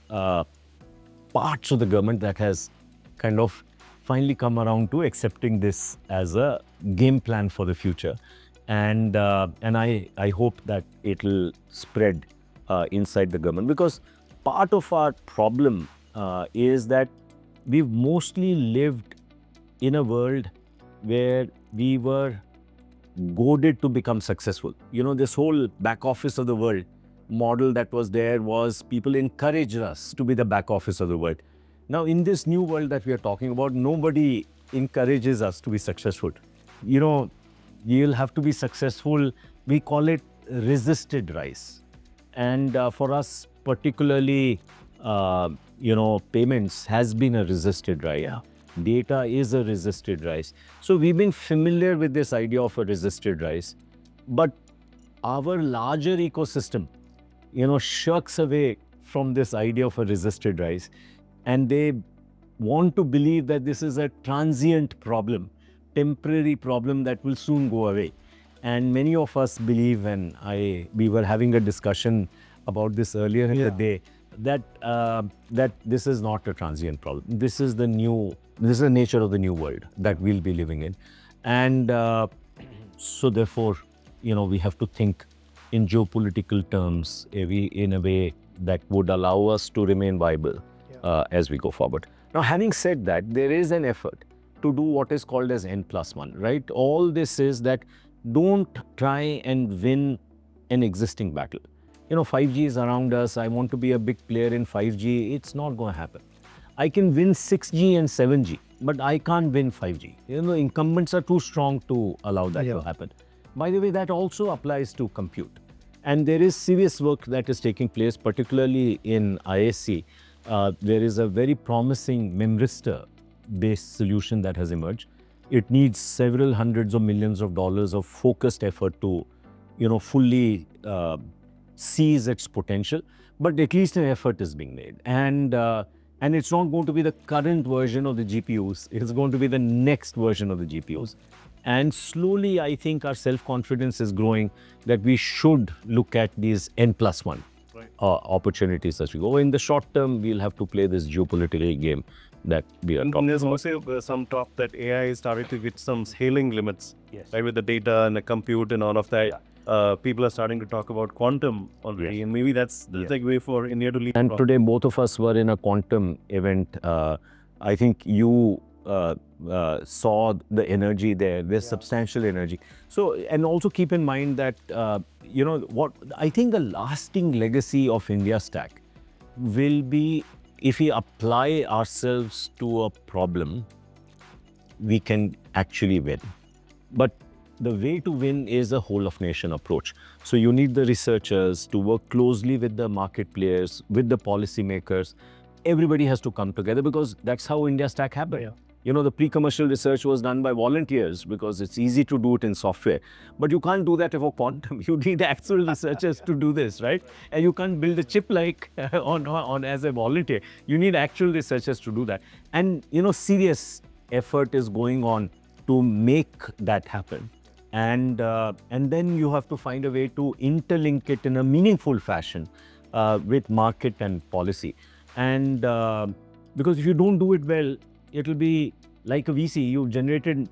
parts of the government that has kind of finally come around to accepting this as a game plan for the future. And I hope that it will spread inside the government, because part of our problem is that we've mostly lived in a world where we were goaded to become successful. This whole back office of the world model that was there was people encouraged us to be the back office of the world. Now, in this new world that we are talking about, nobody encourages us to be successful. You'll have to be successful. We call it resisted rise. And for us, particularly, payments has been a resisted rise. Yeah. Data is a resisted rise. So we've been familiar with this idea of a resisted rise. But our larger ecosystem, shirks away from this idea of a resisted rise. And they want to believe that this is a transient problem, temporary problem that will soon go away. And many of us believe, and we were having a discussion about this earlier in the day, that this is not a transient problem. This is the nature of the new world that we'll be living in. And so therefore, we have to think in geopolitical terms in a way that would allow us to remain viable as we go forward. Now, having said that, there is an effort to do what is called as N+1, right? All this is that don't try and win an existing battle. 5G is around us. I want to be a big player in 5G. It's not going to happen. I can win 6G and 7G, but I can't win 5G. Incumbents are too strong to allow that to happen. By the way, that also applies to compute. And there is serious work that is taking place, particularly in ISC. There is a very promising memristor-based solution that has emerged. It needs several hundreds of millions of dollars of focused effort to fully sees its potential, but at least an effort is being made. And it's not going to be the current version of the GPUs. It's going to be the next version of the GPUs. And slowly, I think our self-confidence is growing that we should look at these N+1 opportunities as we go. In the short term, we'll have to play this geopolitical game that we are talking And there's about. also some talk that AI is starting to hit some scaling limits, Yes. right, with the data and the compute and all of that. People are starting to talk about quantum already, Yes. and maybe that's a way for India to lead. And today, both of us were in a quantum event. I think you saw the energy there. There's substantial energy. So, and also keep in mind that, what I think the lasting legacy of IndiaStack will be if we apply ourselves to a problem, we can actually win. But the way to win is a whole of nation approach. So you need the researchers to work closely with the market players, with the policymakers. Everybody has to come together because that's how IndiaStack happened. The pre-commercial research was done by volunteers because it's easy to do it in software. But you can't do that for quantum. You need actual researchers to do this, right? And you can't build a chip like on as a volunteer. You need actual researchers to do that. And, serious effort is going on to make that happen. And then you have to find a way to interlink it in a meaningful fashion with market and policy. And because if you don't do it well, it will be like a VC. You've generated,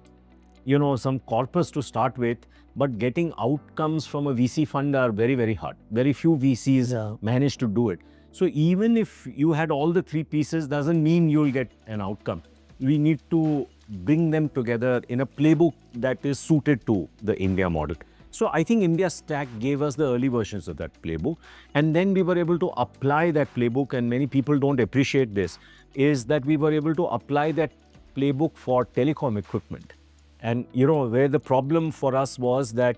some corpus to start with, but getting outcomes from a VC fund are very, very hard. Very few VCs manage to do it. So even if you had all the three pieces, doesn't mean you'll get an outcome. We need to bring them together in a playbook that is suited to the India model. So I think IndiaStack gave us the early versions of that playbook. And then we were able to apply that playbook, and many people don't appreciate this, is that we were able to apply that playbook for telecom equipment. And, where the problem for us was that,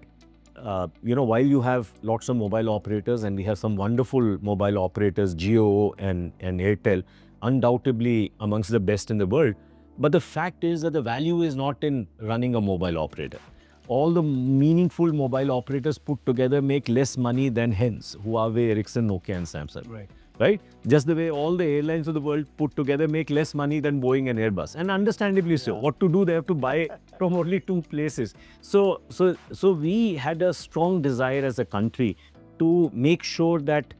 while you have lots of mobile operators, and we have some wonderful mobile operators, Jio and Airtel, undoubtedly amongst the best in the world, but the fact is that the value is not in running a mobile operator. All the meaningful mobile operators put together make less money than hence Huawei, Ericsson, Nokia and Samsung. Right? Just the way all the airlines of the world put together make less money than Boeing and Airbus. And understandably so. What to do? They have to buy from only two places. So we had a strong desire as a country to make sure that,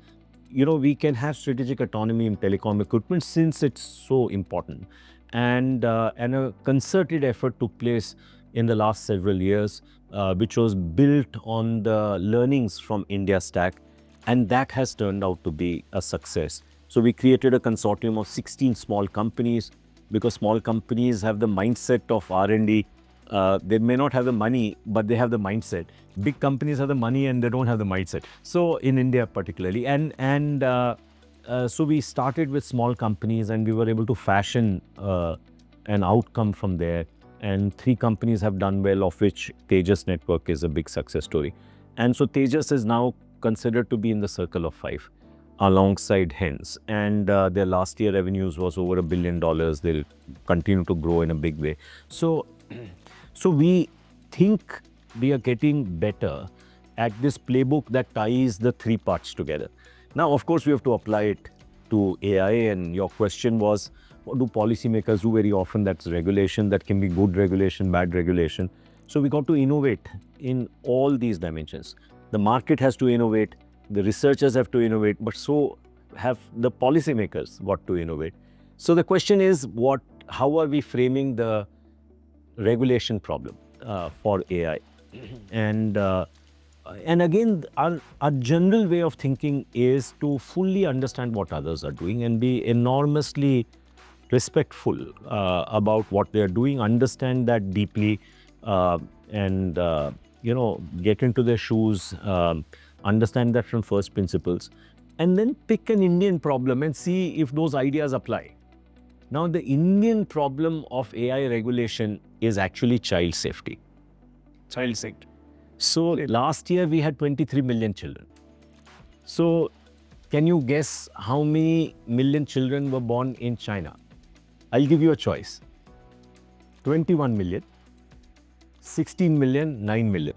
we can have strategic autonomy in telecom equipment since it's so important. And a concerted effort took place in the last several years, which was built on the learnings from IndiaStack, and that has turned out to be a success. So we created a consortium of 16 small companies, because small companies have the mindset of R&D. They may not have the money, but they have the mindset. Big companies have the money and they don't have the mindset. So in India particularly, so we started with small companies, and we were able to fashion an outcome from there. And 3 companies have done well, of which Tejas Network is a big success story. And so Tejas is now considered to be in the circle of 5 alongside Hens. And their last year revenues was over $1 billion. They'll continue to grow in a big way. So we think we are getting better at this playbook that ties the 3 parts together. Now, of course, we have to apply it to AI, and your question was, what do policymakers do very often? That's regulation. That can be good regulation, bad regulation. So we got to innovate in all these dimensions. The market has to innovate, the researchers have to innovate, but so have the policymakers got to innovate. So the question is, how are we framing the regulation problem for AI? And again, our general way of thinking is to fully understand what others are doing and be enormously respectful about what they are doing, understand that deeply, and get into their shoes, understand that from first principles, and then pick an Indian problem and see if those ideas apply. Now, the Indian problem of AI regulation is actually child safety. Child safety. So last year we had 23 million children. So can you guess how many million children were born in China? I'll give you a choice. 21 million, 16 million, 9 million.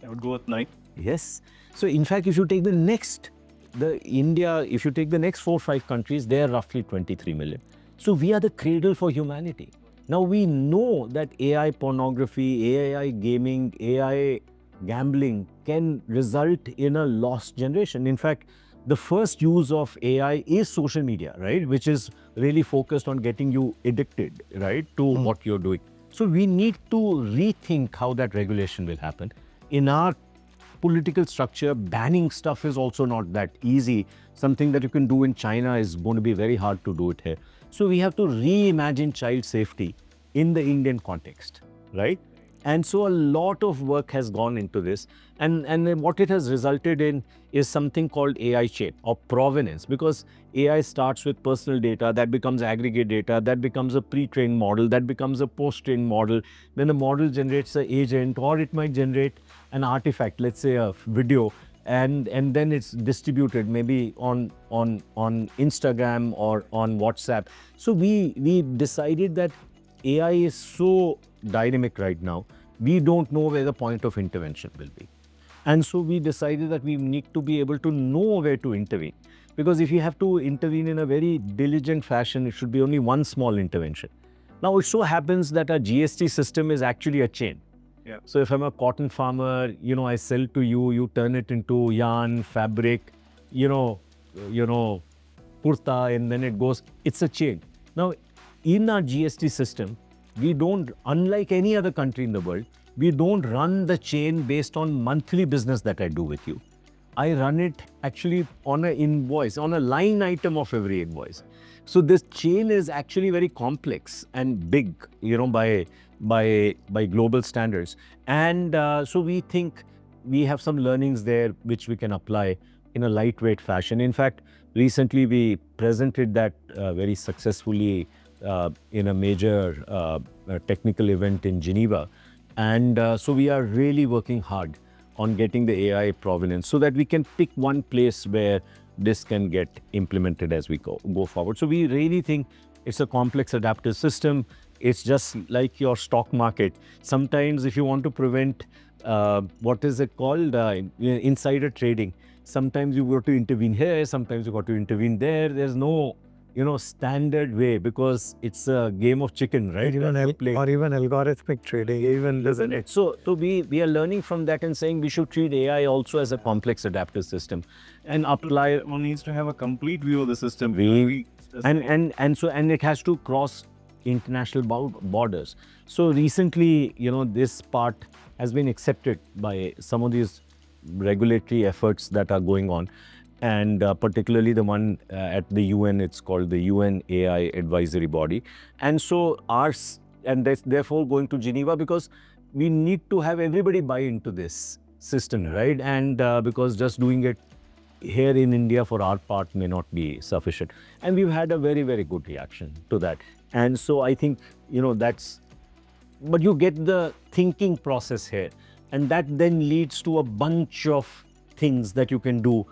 I would go with 9. Yes. So in fact, if you take the next 4 or 5 countries, they are roughly 23 million. So we are the cradle for humanity. Now we know that AI pornography, AI gaming, AI gambling can result in a lost generation. In fact, the first use of AI is social media, right? Which is really focused on getting you addicted, right, to what you're doing. So we need to rethink how that regulation will happen. In our political structure, banning stuff is also not that easy. Something that you can do in China is going to be very hard to do it here. So we have to reimagine child safety in the Indian context, right? And so a lot of work has gone into this, and what it has resulted in is something called AI chain or provenance, because AI starts with personal data, that becomes aggregate data, that becomes a pre-trained model, that becomes a post-trained model. Then the model generates an agent, or it might generate an artifact, let's say a video, and then it's distributed maybe on Instagram or on WhatsApp. So we decided that AI is so dynamic right now, we don't know where the point of intervention will be. And so we decided that we need to be able to know where to intervene. Because if you have to intervene in a very diligent fashion, it should be only one small intervention. Now, it so happens that our GST system is actually a chain. Yeah. So if I'm a cotton farmer, I sell to you, you turn it into yarn, fabric, kurta, and then it goes, it's a chain. Now, in our GST system, we don't, unlike any other country in the world, we don't run the chain based on monthly business that I do with you. I run it actually on an invoice, on a line item of every invoice. So this chain is actually very complex and big, by global standards. And so we think we have some learnings there which we can apply in a lightweight fashion. In fact, recently we presented that very successfully in a major technical event in Geneva. And so we are really working hard on getting the AI provenance so that we can pick one place where this can get implemented as we go forward. So we really think it's a complex adaptive system. It's just like your stock market. Sometimes if you want to prevent, what is it called, insider trading, sometimes you got to intervene here, sometimes you got to intervene there. There's no standard way, because it's a game of chicken, right? Or even algorithmic trading, even doesn't it? So we are learning from that and saying we should treat AI also as a complex adaptive system and apply. One needs to have a complete view of the system. And it has to cross international borders. So recently, this part has been accepted by some of these regulatory efforts that are going on. And particularly the one at the UN, it's called the UN AI Advisory Body. And so that's therefore going to Geneva, because we need to have everybody buy into this system, right? And because just doing it here in India for our part may not be sufficient. And we've had a very, very good reaction to that. And so I think, but you get the thinking process here, and that then leads to a bunch of things that you can do.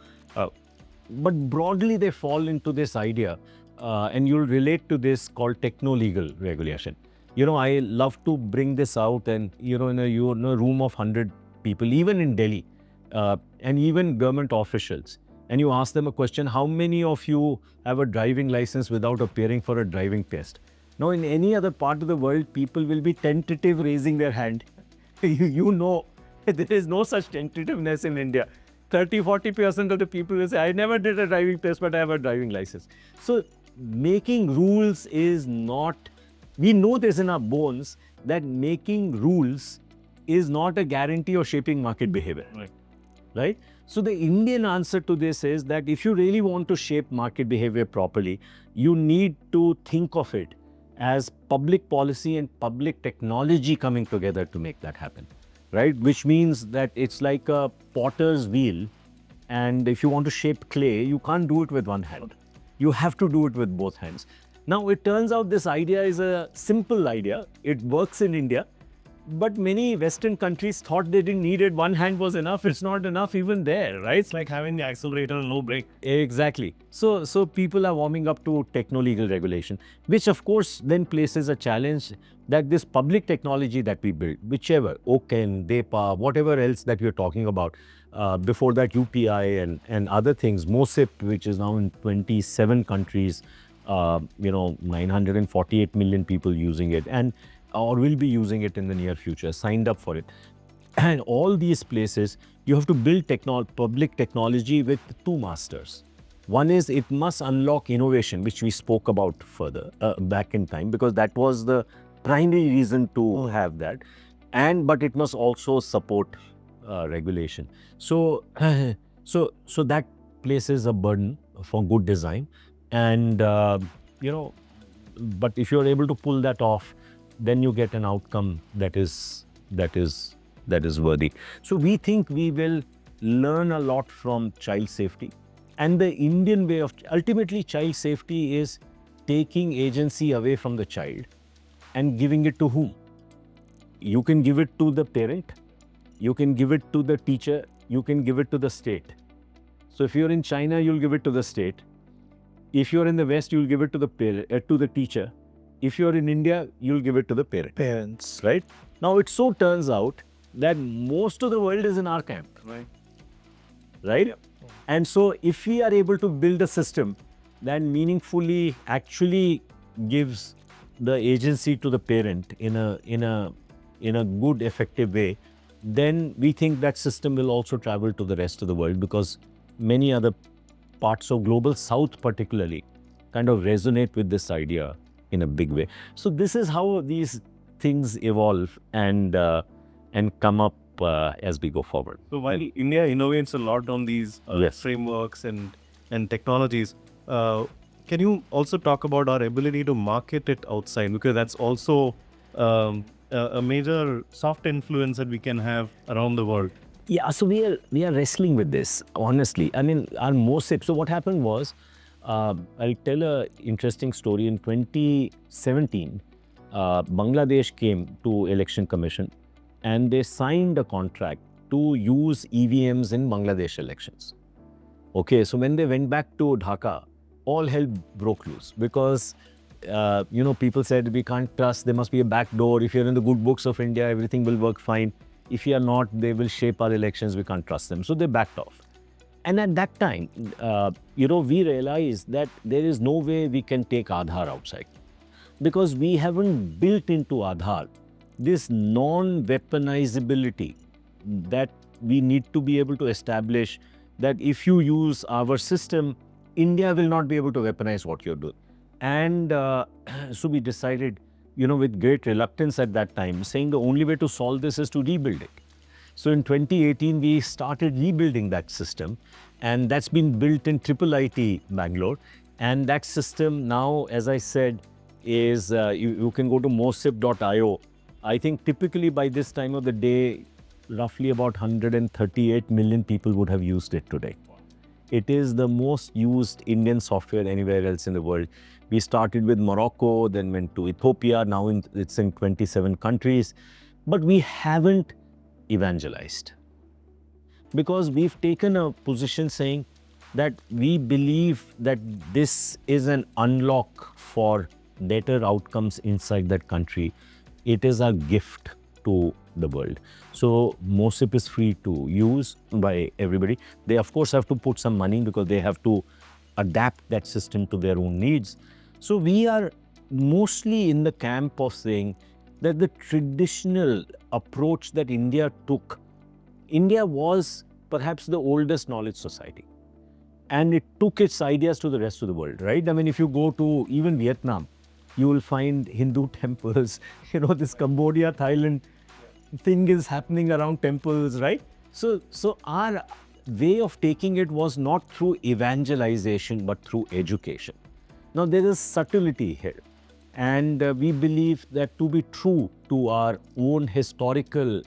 But broadly, they fall into this idea, and you'll relate to this, called techno-legal regulation. I love to bring this out, and in a room of 100 people, even in Delhi, and even government officials, and you ask them a question: how many of you have a driving license without appearing for a driving test? Now, in any other part of the world, people will be tentative raising their hand. There is no such tentativeness in India. 30-40% of the people will say, I never did a driving test, but I have a driving license. So making rules is not, we know this in our bones, that making rules is not a guarantee of shaping market behavior. Right? So the Indian answer to this is that if you really want to shape market behavior properly, you need to think of it as public policy and public technology coming together to make that happen. Right? Which means that it's like a potter's wheel, and if you want to shape clay, you can't do it with one hand. You have to do it with both hands. Now, it turns out this idea is a simple idea. It works in India, but many Western countries thought they didn't need it. One hand was enough. It's not enough even there, right? It's like having the accelerator and no brake. Exactly. So people are warming up to techno-legal regulation, which of course then places a challenge that this public technology that we build, whichever, OCEN, DEPA, whatever else that we're talking about, Before that, UPI and other things, MOSIP, which is now in 27 countries, 948 million people using it, and or will be using it in the near future, signed up for it. And all these places, you have to build public technology with two masters. One is it must unlock innovation, which we spoke about further back in time, because that was the primary reason to have that. But it must also support regulation. So that places a burden for good design, and but if you're able to pull that off, then you get an outcome that is worthy. So we think we will learn a lot from child safety, and the Indian way of ultimately child safety is taking agency away from the child and giving it to whom? You can give it to the parent, you can give it to the teacher, you can give it to the state. So if you're in China, you'll give it to the state. If you're in the West, you'll give it to the teacher. If you're in India, you'll give it to the parents. Right? Now, it so turns out that most of the world is in our camp. Right? Yep. And so if we are able to build a system that meaningfully actually gives the agency to the parent in a good, effective way, then we think that system will also travel to the rest of the world, because many other parts of global south particularly kind of resonate with this idea in a big way. So this is how these things evolve and come up as we go forward. So while India innovates a lot on these frameworks and technologies, can you also talk about our ability to market it outside? Because that's also a major soft influence that we can have around the world. Yeah, so we are wrestling with this, honestly. I mean, our MOSIP. So what happened was, I'll tell an interesting story. In 2017, Bangladesh came to Election Commission and they signed a contract to use EVMs in Bangladesh elections. Okay, so when they went back to Dhaka, all hell broke loose, because people said we can't trust, there must be a back door. If you're in the good books of India, everything will work fine. If you are not, they will shape our elections, we can't trust them. So they backed off. And at that time, we realized that there is no way we can take Aadhaar outside, because we haven't built into Aadhaar this non-weaponizability that we need to be able to establish, that if you use our system, India will not be able to weaponize what you're doing. And so we decided, with great reluctance at that time, saying the only way to solve this is to rebuild it. So in 2018, we started rebuilding that system, and that's been built in IIIT Bangalore. And that system now, as I said, is you can go to mosip.io. I think typically by this time of the day, roughly about 138 million people would have used it today. It is the most used Indian software anywhere else in the world. We started with Morocco, then went to Ethiopia, now it's in 27 countries. But we haven't evangelized, because we've taken a position saying that we believe that this is an unlock for better outcomes inside that country. It is a gift to the world. So MOSIP is free to use by everybody. They of course have to put some money, because they have to adapt that system to their own needs. So we are mostly in the camp of saying that the traditional approach that India took, India was perhaps the oldest knowledge society, and it took its ideas to the rest of the world, right? I mean, if you go to even Vietnam, you will find Hindu temples, this Cambodia, Thailand thing is happening around temples, right? So our way of taking it was not through evangelization, but through education. Now, there is subtlety here. And we believe that to be true to our own historical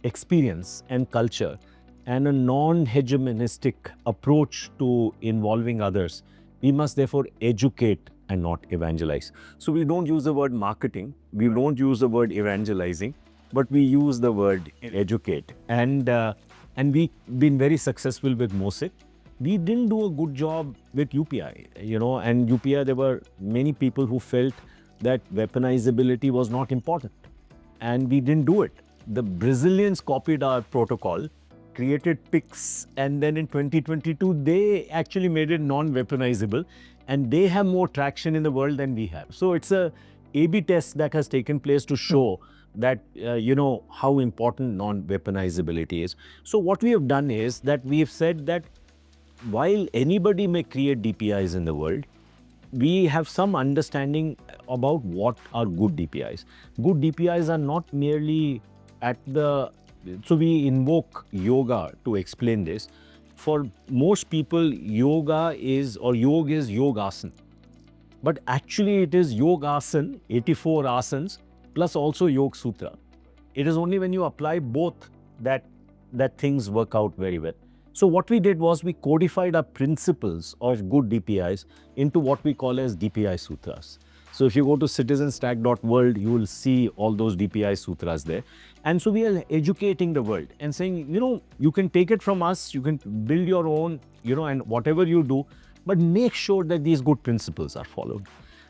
experience and culture, and a non-hegemonistic approach to involving others, we must therefore educate and not evangelize. So we don't use the word marketing, we don't use the word evangelizing, but we use the word educate. And we've been very successful with MOSIP. We didn't do a good job with UPI, and UPI, there were many people who felt that weaponizability was not important, and we didn't do it. The Brazilians copied our protocol, created PICs, and then in 2022, they actually made it non-weaponizable, and they have more traction in the world than we have. So it's a A/B test that has taken place to show that, how important non-weaponizability is. So what we have done is that we have said that while anybody may create DPIs in the world, we have some understanding about what are good DPIs. Good DPIs are not merely so we invoke yoga to explain this. For most people, yoga is yogasana. But actually it is yogasana, 84 asanas, plus also Yoga Sutra. It is only when you apply both that things work out very well. So what we did was we codified our principles of good DPIs into what we call as DPI Sutras. So if you go to citizenstack.world, you will see all those DPI Sutras there. And so we are educating the world and saying, you can take it from us, you can build your own, and whatever you do, but make sure that these good principles are followed,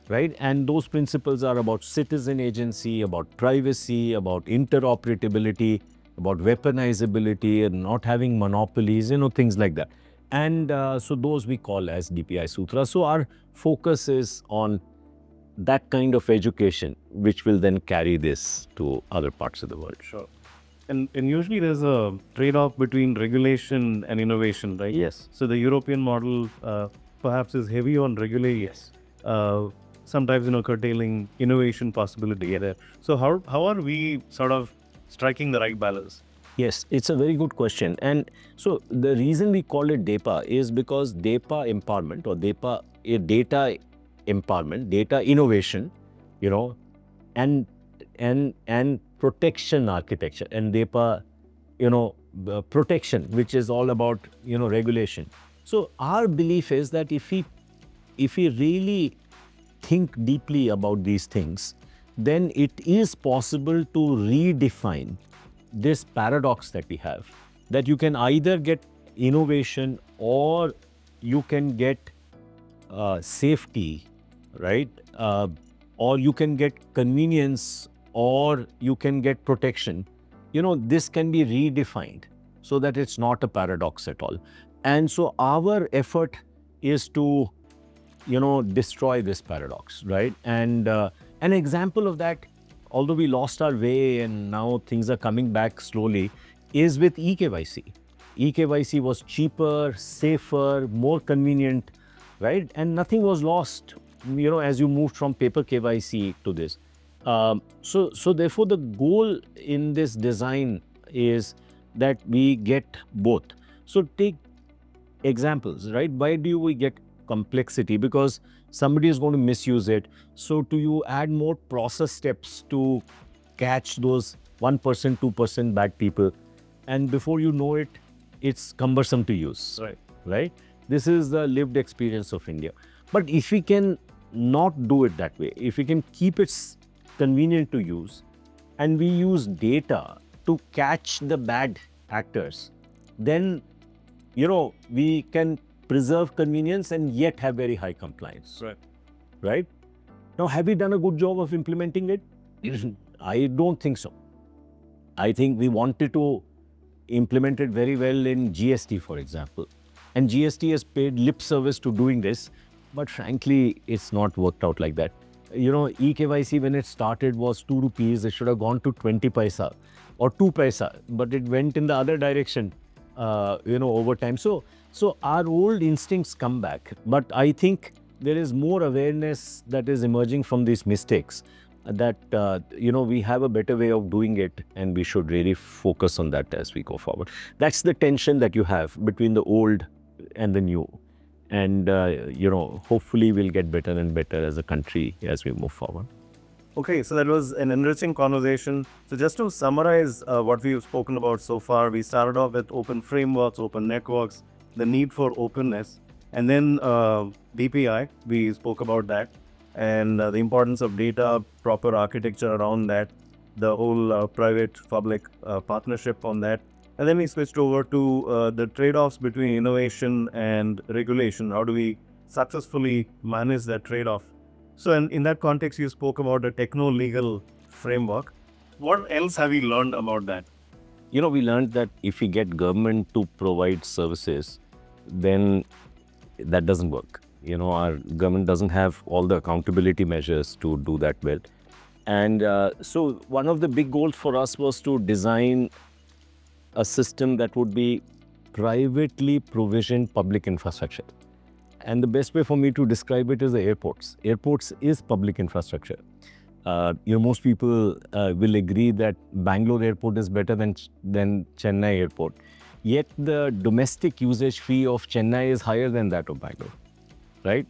right? And those principles are about citizen agency, about privacy, about interoperability, about weaponizability, and not having monopolies, things like that. And so those we call as DPI Sutras. So our focus is on that kind of education, which will then carry this to other parts of the world. Sure. And usually there's a trade-off between regulation and innovation, right? Yes. So the European model perhaps is heavy on regulation. Yes. Sometimes, curtailing innovation possibility there. So how are we sort of striking the right balance? Yes, it's a very good question. And so the reason we call it DEPA is because DEPA empowerment, or DEPA, data empowerment, data innovation, and protection architecture, and DEPA, protection, which is all about, regulation. So our belief is that if we really think deeply about these things, then it is possible to redefine this paradox that we have, that you can either get innovation or you can get safety, right? Or you can get convenience, or you can get protection. This can be redefined so that it's not a paradox at all. And so our effort is to, destroy this paradox, right? And an example of that, although we lost our way and now things are coming back slowly, is with eKYC. eKYC was cheaper, safer, more convenient, right? And nothing was lost, as you moved from paper KYC to this. So therefore, the goal in this design is that we get both. So take examples, right? Why do we get complexity? Because somebody is going to misuse it. So do you add more process steps to catch those 1%, 2% bad people? And before you know it, it's cumbersome to use, right? This is the lived experience of India. But if we can not do it that way, if we can keep it convenient to use, and we use data to catch the bad actors, then, we can preserve convenience and yet have very high compliance. Right? Now, have we done a good job of implementing it? I don't think so. I think we wanted to implement it very well in GST, for example. And GST has paid lip service to doing this, but frankly, it's not worked out like that. eKYC, when it started, was 2 rupees. It should have gone to 20 paisa or 2 paisa, but it went in the other direction, over time. So our old instincts come back, but I think there is more awareness that is emerging from these mistakes, that, we have a better way of doing it, and we should really focus on that as we go forward. That's the tension that you have between the old and the new. And, hopefully we'll get better and better as a country as we move forward. Okay, so that was an enriching conversation. So just to summarize what we've spoken about so far, we started off with open frameworks, open networks, the need for openness, and then DPI, we spoke about that, and the importance of data, proper architecture around that, the whole private-public partnership on that. And then we switched over to the trade-offs between innovation and regulation. How do we successfully manage that trade-off? So in that context, you spoke about a techno-legal framework. What else have you learned about that? we learned that if we get government to provide services, then that doesn't work. Our government doesn't have all the accountability measures to do that well. And so one of the big goals for us was to design a system that would be privately provisioned public infrastructure. And the best way for me to describe it is the airports. Airports is public infrastructure. Most people will agree that Bangalore airport is better than Chennai airport. Yet the domestic usage fee of Chennai is higher than that of Bangalore, right?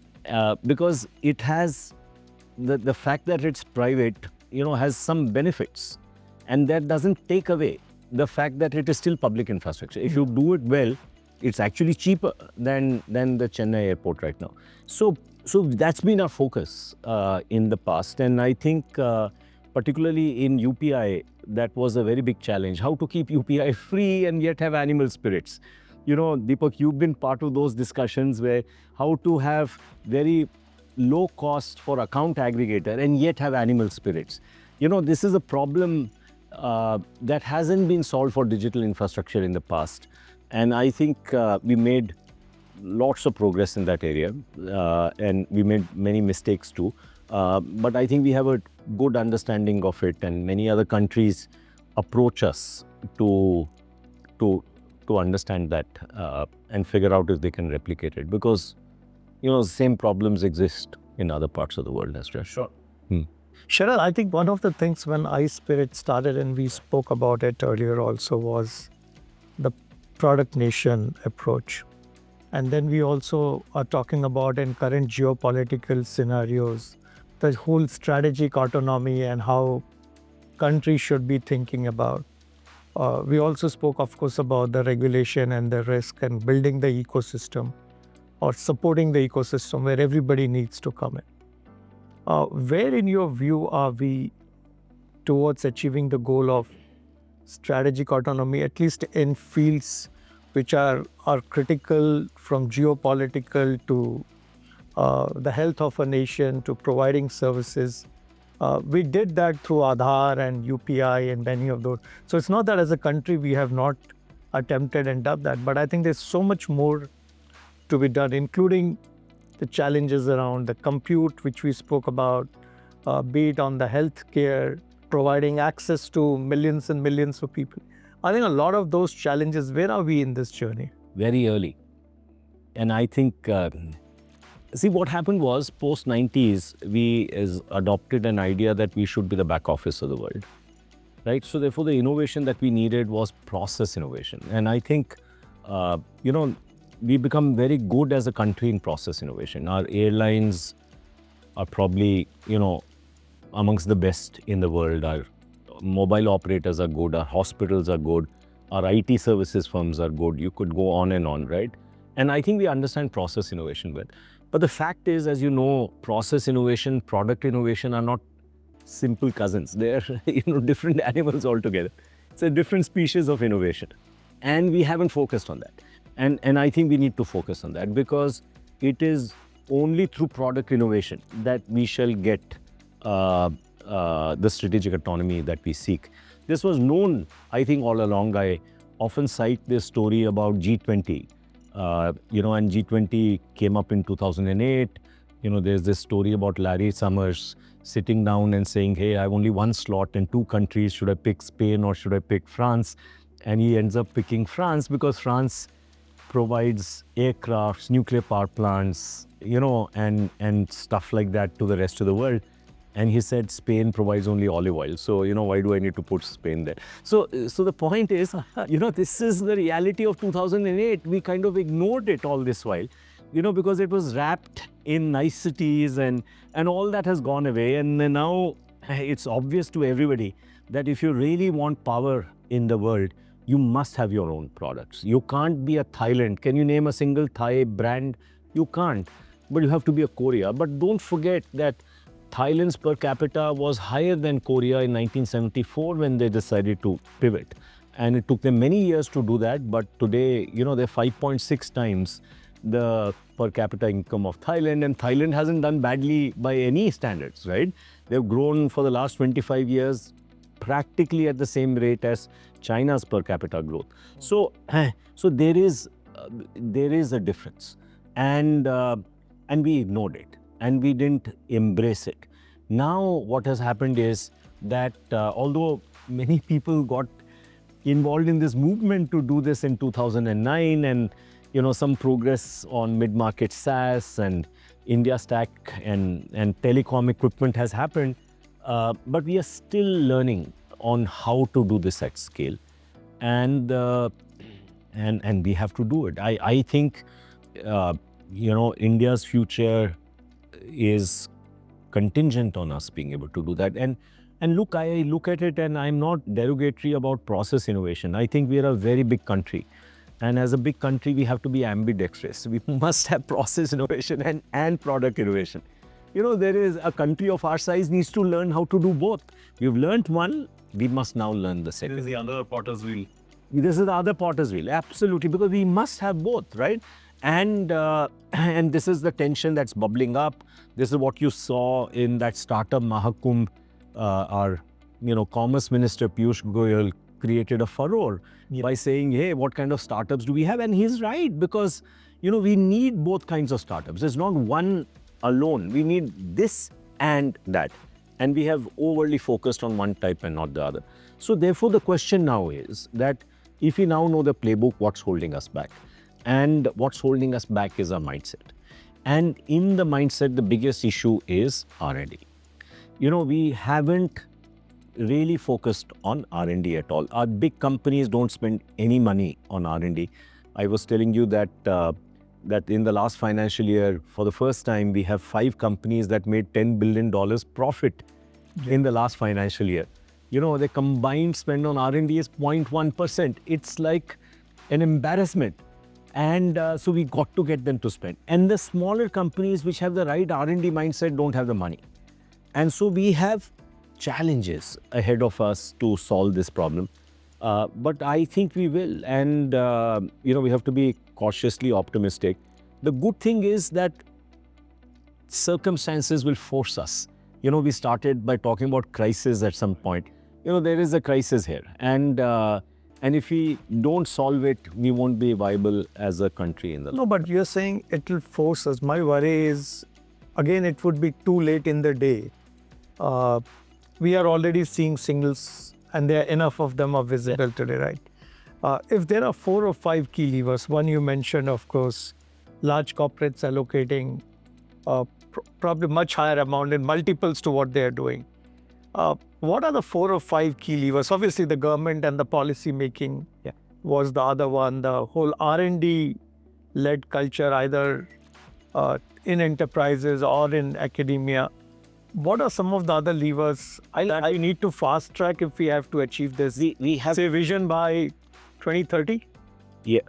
Because it has the fact that it's private, has some benefits, and that doesn't take away the fact that it is still public infrastructure. If you do it well, it's actually cheaper than the Chennai airport right now. So that's been our focus in the past, and I think particularly in UPI, that was a very big challenge. How to keep UPI free and yet have animal spirits. Deepak, you've been part of those discussions where how to have very low cost for account aggregator and yet have animal spirits. This is a problem that hasn't been solved for digital infrastructure in the past. And I think we made lots of progress in that area, and we made many mistakes too. But I think we have a good understanding of it, and many other countries approach us to understand that and figure out if they can replicate it, because the same problems exist in other parts of the world as well. Sure. Sharad, I think one of the things when iSpirt started, and we spoke about it earlier also, was the product nation approach. And then we also are talking about in current geopolitical scenarios, the whole strategic autonomy and how countries should be thinking about. We also spoke, of course, about the regulation and the risk and building the ecosystem or supporting the ecosystem where everybody needs to come in. Where, in your view, are we towards achieving the goal of strategic autonomy, at least in fields which are critical, from geopolitical to the health of a nation to providing services? We did that through Aadhaar and UPI and many of those. So it's not that as a country we have not attempted and done that, but I think there's so much more to be done, including the challenges around the compute, which we spoke about, be it on the healthcare, providing access to millions and millions of people. I think a lot of those challenges, where are we in this journey? Very early. And I think, see, what happened was post-90s, we adopted an idea that we should be the back office of the world, right? So therefore, the innovation that we needed was process innovation. And I think, we become very good as a country in process innovation. Our airlines are probably, amongst the best in the world. Our mobile operators are good, our hospitals are good, our IT services firms are good. You could go on and on, right? And I think we understand process innovation well. But the fact is, as you know, process innovation, product innovation are not simple cousins. They're different animals altogether. It's a different species of innovation. And we haven't focused on that. And I think we need to focus on that, because it is only through product innovation that we shall get the strategic autonomy that we seek. This was known, I think, all along. I often cite this story about G20, and G20 came up in 2008. There's this story about Larry Summers sitting down and saying, hey, I have only one slot in two countries. Should I pick Spain or should I pick France? And he ends up picking France because France provides aircrafts, nuclear power plants, and stuff like that to the rest of the world. And he said Spain provides only olive oil. So, why do I need to put Spain there? So the point is, this is the reality of 2008. We kind of ignored it all this while, because it was wrapped in niceties and all that has gone away. And now it's obvious to everybody that if you really want power in the world, you must have your own products. You can't be a Thailand. Can you name a single Thai brand? You can't. But you have to be a Korea. But don't forget that Thailand's per capita was higher than Korea in 1974 when they decided to pivot. And it took them many years to do that. But today, they're 5.6 times the per capita income of Thailand. And Thailand hasn't done badly by any standards, right? They've grown for the last 25 years practically at the same rate as China's per capita growth. So there is a difference, and we ignored it, and we didn't embrace it. Now what has happened is that although many people got involved in this movement to do this in 2009, and some progress on mid-market SaaS and IndiaStack and telecom equipment has happened, but we are still learning on how to do this at scale, and we have to do it. I think India's future is contingent on us being able to do that. And look, I look at it, and I'm not derogatory about process innovation. I think we are a very big country. And as a big country, we have to be ambidextrous. We must have process innovation and product innovation. There is a country of our size needs to learn how to do both. We've learned one, we must now learn the second. This is the other potter's wheel. This is the other potter's wheel, absolutely, because we must have both, right? And this is the tension that's bubbling up. This is what you saw in that startup Mahakumbh. Our Commerce Minister Piyush Goyal created a furore by saying, hey, what kind of startups do we have? And he's right, because we need both kinds of startups. There's not one alone. We need this and that. And we have overly focused on one type and not the other. So therefore, the question now is that if we now know the playbook, what's holding us back? And what's holding us back is our mindset. And in the mindset, the biggest issue is R&D. We haven't really focused on R&D at all. Our big companies don't spend any money on R&D. I was telling you that in the last financial year, for the first time, we have 5 companies that made $10 billion profit in the last financial year. The combined spend on R&D is 0.1%. It's like an embarrassment. And so we got to get them to spend. And the smaller companies which have the right R&D mindset don't have the money. And so we have challenges ahead of us to solve this problem. But I think we will. And, we have to be cautiously optimistic. The good thing is that circumstances will force us. We started by talking about crisis at some point. There is a crisis here. And if we don't solve it, we won't be viable as a country in the No, but you're saying it will force us. My worry is, again, it would be too late in the day. We are already seeing signals, and there are enough of them are visible today, right? If there are 4 or 5 key levers, one you mentioned, of course, large corporates allocating probably much higher amount in multiples to what they are doing. What are the 4 or 5 key levers? Obviously, the government and the policy making was the other one. The whole R&D-led culture, either in enterprises or in academia. What are some of the other levers that we need to fast track if we have to achieve this? We have, say, vision by 2030? Yeah,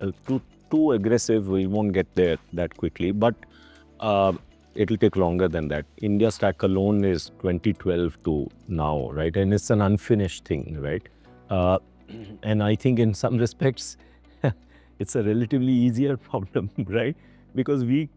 too aggressive, we won't get there that quickly, but it'll take longer than that. IndiaStack alone is 2012 to now, right? And it's an unfinished thing, right? And I think in some respects, it's a relatively easier problem, right? Because we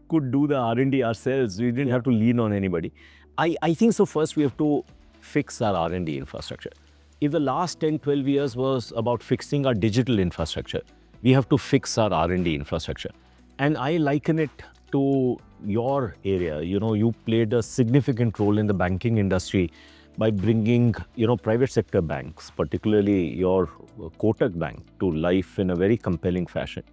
could do the R&D ourselves. We didn't have to lean on anybody. I think so. First, we have to fix our R&D infrastructure. If the last 10, 12 years was about fixing our digital infrastructure, we have to fix our R&D infrastructure. And I liken it to your area. You played a significant role in the banking industry by bringing, private sector banks, particularly your Kotak Bank, to life in a very compelling fashion.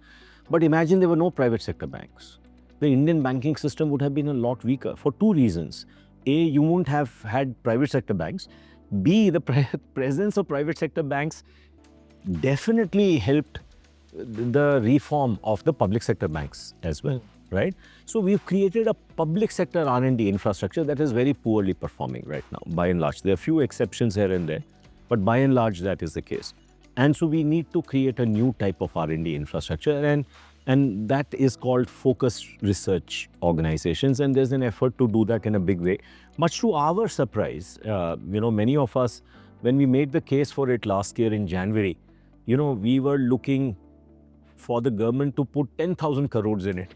But imagine there were no private sector banks. The Indian banking system would have been a lot weaker for 2 reasons. A, you wouldn't have had private sector banks. B, the presence of private sector banks definitely helped the reform of the public sector banks as well, right? So we've created a public sector R&D infrastructure that is very poorly performing right now, by and large. There are few exceptions here and there, but by and large that is the case. And so we need to create a new type of R&D infrastructure, and that is called focused research organizations. And there's an effort to do that in a big way. Much to our surprise, many of us, when we made the case for it last year in January, we were looking for the government to put 10,000 crores in it.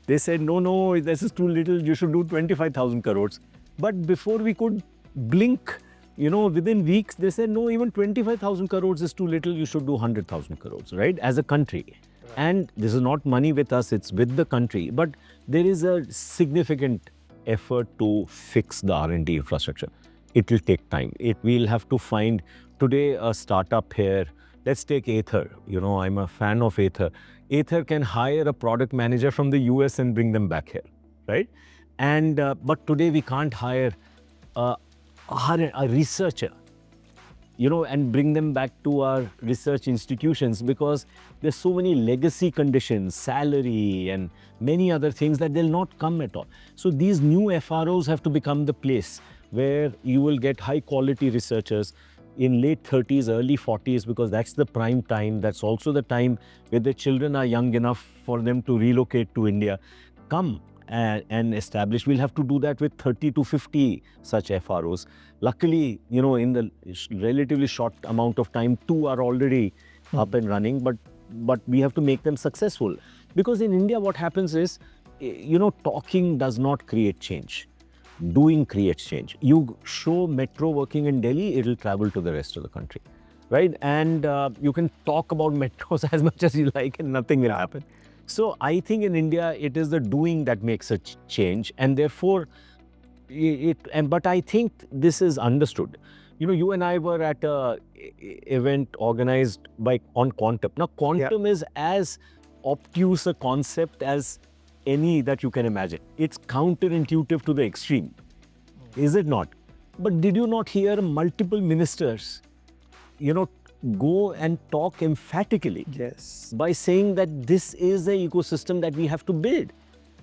They said, no, this is too little, you should do 25,000 crores. But before we could blink, within weeks, they said, no, even 25,000 crores is too little, you should do 100,000 crores, right, as a country. Right. And this is not money with us, it's with the country. But there is a significant effort to fix the R&D infrastructure. It will take time. We'll have to find today a startup here. Let's take Ather. I'm a fan of Ather. Ather can hire a product manager from the US and bring them back here, right? And but today we can't hire a researcher, and bring them back to our research institutions, because there's so many legacy conditions, salary and many other things, that they'll not come at all. So these new FROs have to become the place where you will get high quality researchers in late 30s, early 40s, because that's the prime time. That's also the time where the children are young enough for them to relocate to India. Come and establish. We'll have to do that with 30 to 50 such FROs. Luckily, in the relatively short amount of time, 2 are already up and running, but we have to make them successful. Because in India, what happens is, talking does not create change. Doing creates change. You show metro working in Delhi, it'll travel to the rest of the country, right? And you can talk about metros as much as you like and nothing will happen. So I think in India, it is the doing that makes a change, and therefore, but I think this is understood. You and I were at a event organized on quantum. Now, quantum is as obtuse a concept as any that you can imagine. It's counterintuitive to the extreme, is it not? But did you not hear multiple ministers, go and talk emphatically by saying that this is the ecosystem that we have to build?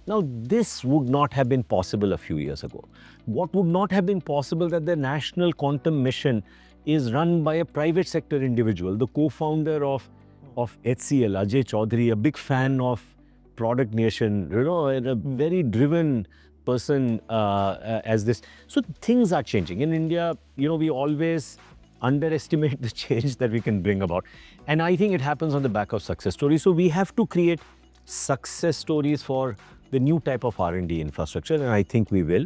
Now, this would not have been possible a few years ago. What would not have been possible, that the National Quantum Mission is run by a private sector individual, the co-founder of HCL, Ajay Chaudhary, a big fan of Product Nation, and a very driven person as this. So things are changing. In India, we always underestimate the change that we can bring about. And I think it happens on the back of success stories. So we have to create success stories for the new type of R&D infrastructure, and I think we will.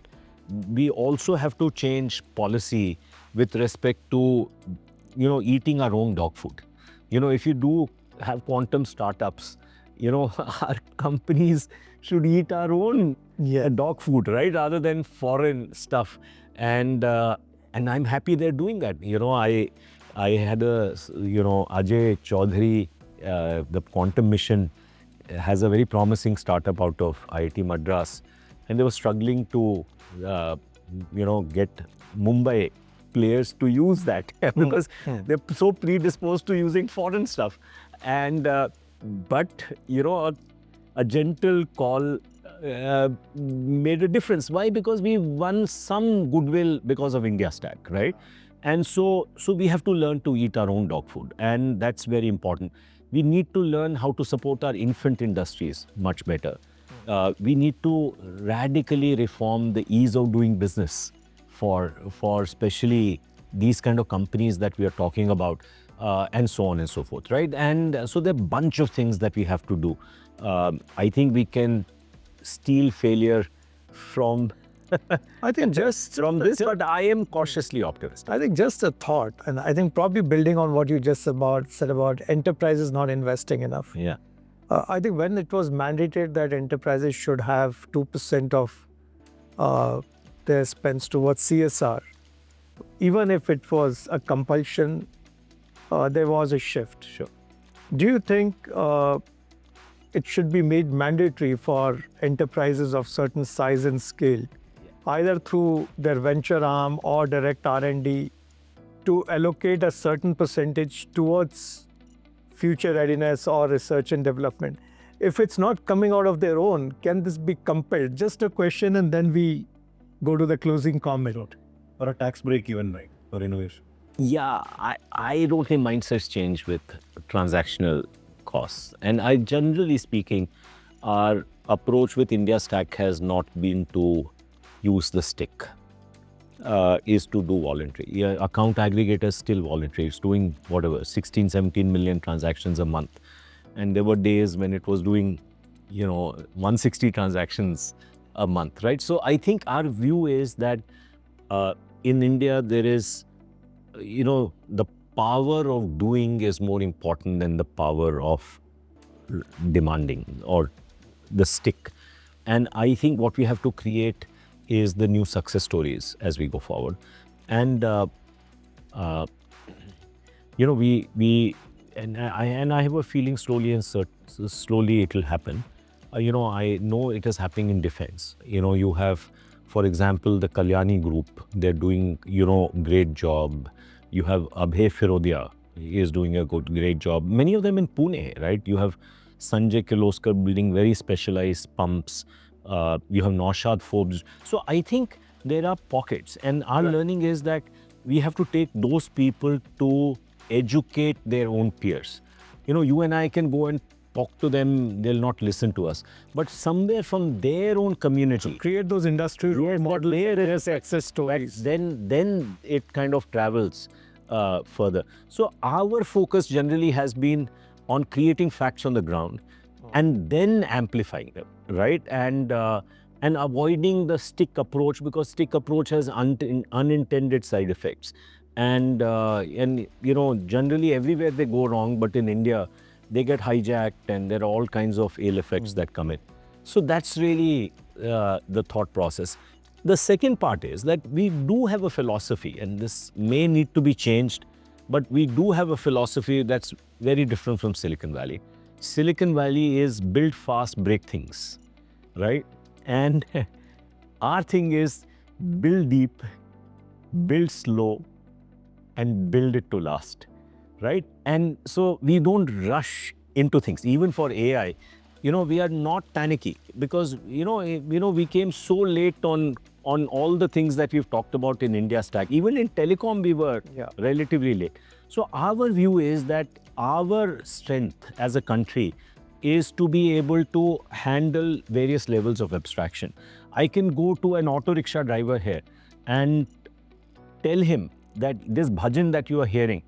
We also have to change policy with respect to, eating our own dog food. If you do have quantum startups, our companies should eat our own dog food, right? Rather than foreign stuff. And I'm happy they're doing that. I had Ajay Chaudhary, the Quantum Mission has a very promising startup out of IIT Madras, and they were struggling to, get Mumbai players to use that because they're so predisposed to using foreign stuff. And but a gentle call made a difference. Why? Because we won some goodwill because of IndiaStack, right? And so we have to learn to eat our own dog food, and that's very important. We need to learn how to support our infant industries much better. We need to radically reform the ease of doing business for especially these kind of companies that we are talking about, and so on and so forth, right? And so there are a bunch of things that we have to do. I think we can steal failure from I think just from this, but I am cautiously optimistic. I think just a thought, and I think probably building on what you just said about enterprises not investing enough. Yeah. I think when it was mandated that enterprises should have 2% of their spends towards CSR, even if it was a compulsion, there was a shift. Sure. Do you think it should be made mandatory for enterprises of certain size and scale, either through their venture arm or direct R&D, to allocate a certain percentage towards future readiness or research and development? If it's not coming out of their own, can this be compelled? Just a question, and then we go to the closing comment. Or a tax break even, right, for innovation? Yeah, I don't think mindsets change with transactional costs. And I, generally speaking, our approach with IndiaStack has not been to use the stick, is to do voluntary. Yeah, account aggregator is still voluntary. It's doing whatever, 16, 17 million transactions a month. And there were days when it was doing, 160 transactions a month, right? So I think our view is that in India, there is, the power of doing is more important than the power of demanding or the stick. And I think what we have to create is the new success stories as we go forward. And, I have a feeling slowly slowly it will happen. I know it is happening in defense. You have, for example, the Kalyani group, they're doing, great job. You have Abhay Firodia, he is doing a great job. Many of them in Pune, right? You have Sanjay Kirloskar building very specialized pumps. You have Naushad Forbes. So I think there are pockets, and our learning is that we have to take those people to educate their own peers. You and I can go and talk to them, they'll not listen to us. But somewhere from their own community, Create those industry role models, their success stories. then it kind of travels further. So our focus generally has been on creating facts on the ground and then amplifying them, right? And avoiding the stick approach, because stick approach has unintended side effects. And generally everywhere they go wrong, but in India, they get hijacked and there are all kinds of ill effects that come in. So that's really the thought process. The second part is that we do have a philosophy, and this may need to be changed, but we do have a philosophy that's very different from Silicon Valley. Silicon Valley is build fast, break things, right? And our thing is build deep, build slow, and build it to last, right? And so we don't rush into things. Even for AI, we are not panicky, because we came so late on all the things that we've talked about in IndiaStack. Even in telecom, we were relatively late. So our view is that our strength as a country is to be able to handle various levels of abstraction. I can go to an auto rickshaw driver here and tell him that this bhajan that you are hearing,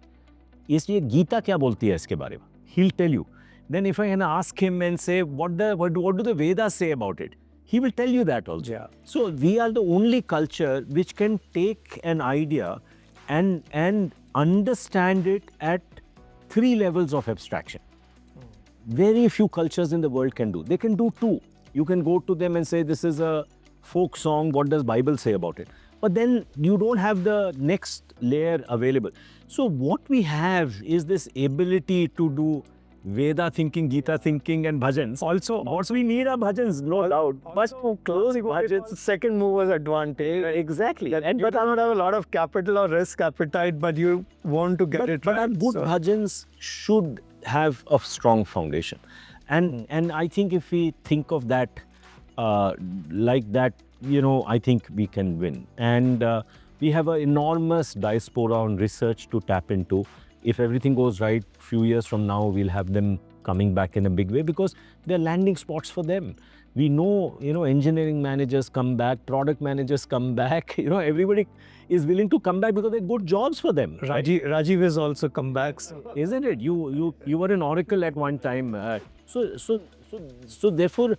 इसलिए गीता क्या बोलती है इसके बारे में? He'll tell you. Then if I can ask him and say, what do the Vedas say about it? He will tell you that also. Yeah. So we are the only culture which can take an idea and understand it at 3 levels of abstraction. Very few cultures in the world can do. They can do 2. You can go to them and say, this is a folk song, what does Bible say about it? But then you don't have the next layer available. So what we have is this ability to do Veda thinking, Gita thinking, and bhajans. Also we need our bhajans, no doubt. But close bhajans, second mover's advantage. Exactly. But I don't have a lot of capital or risk appetite, but you want to get it But our right. good bhajans should have a strong foundation. And I think if we think of that like that, I think we can win. And we have an enormous diaspora on research to tap into. If everything goes right, few years from now, we'll have them coming back in a big way, because they're landing spots for them. We know, engineering managers come back, product managers come back. Everybody is willing to come back because they're good jobs for them. Right? Rajiv has also come back. Isn't it? You were in Oracle at one time. So therefore,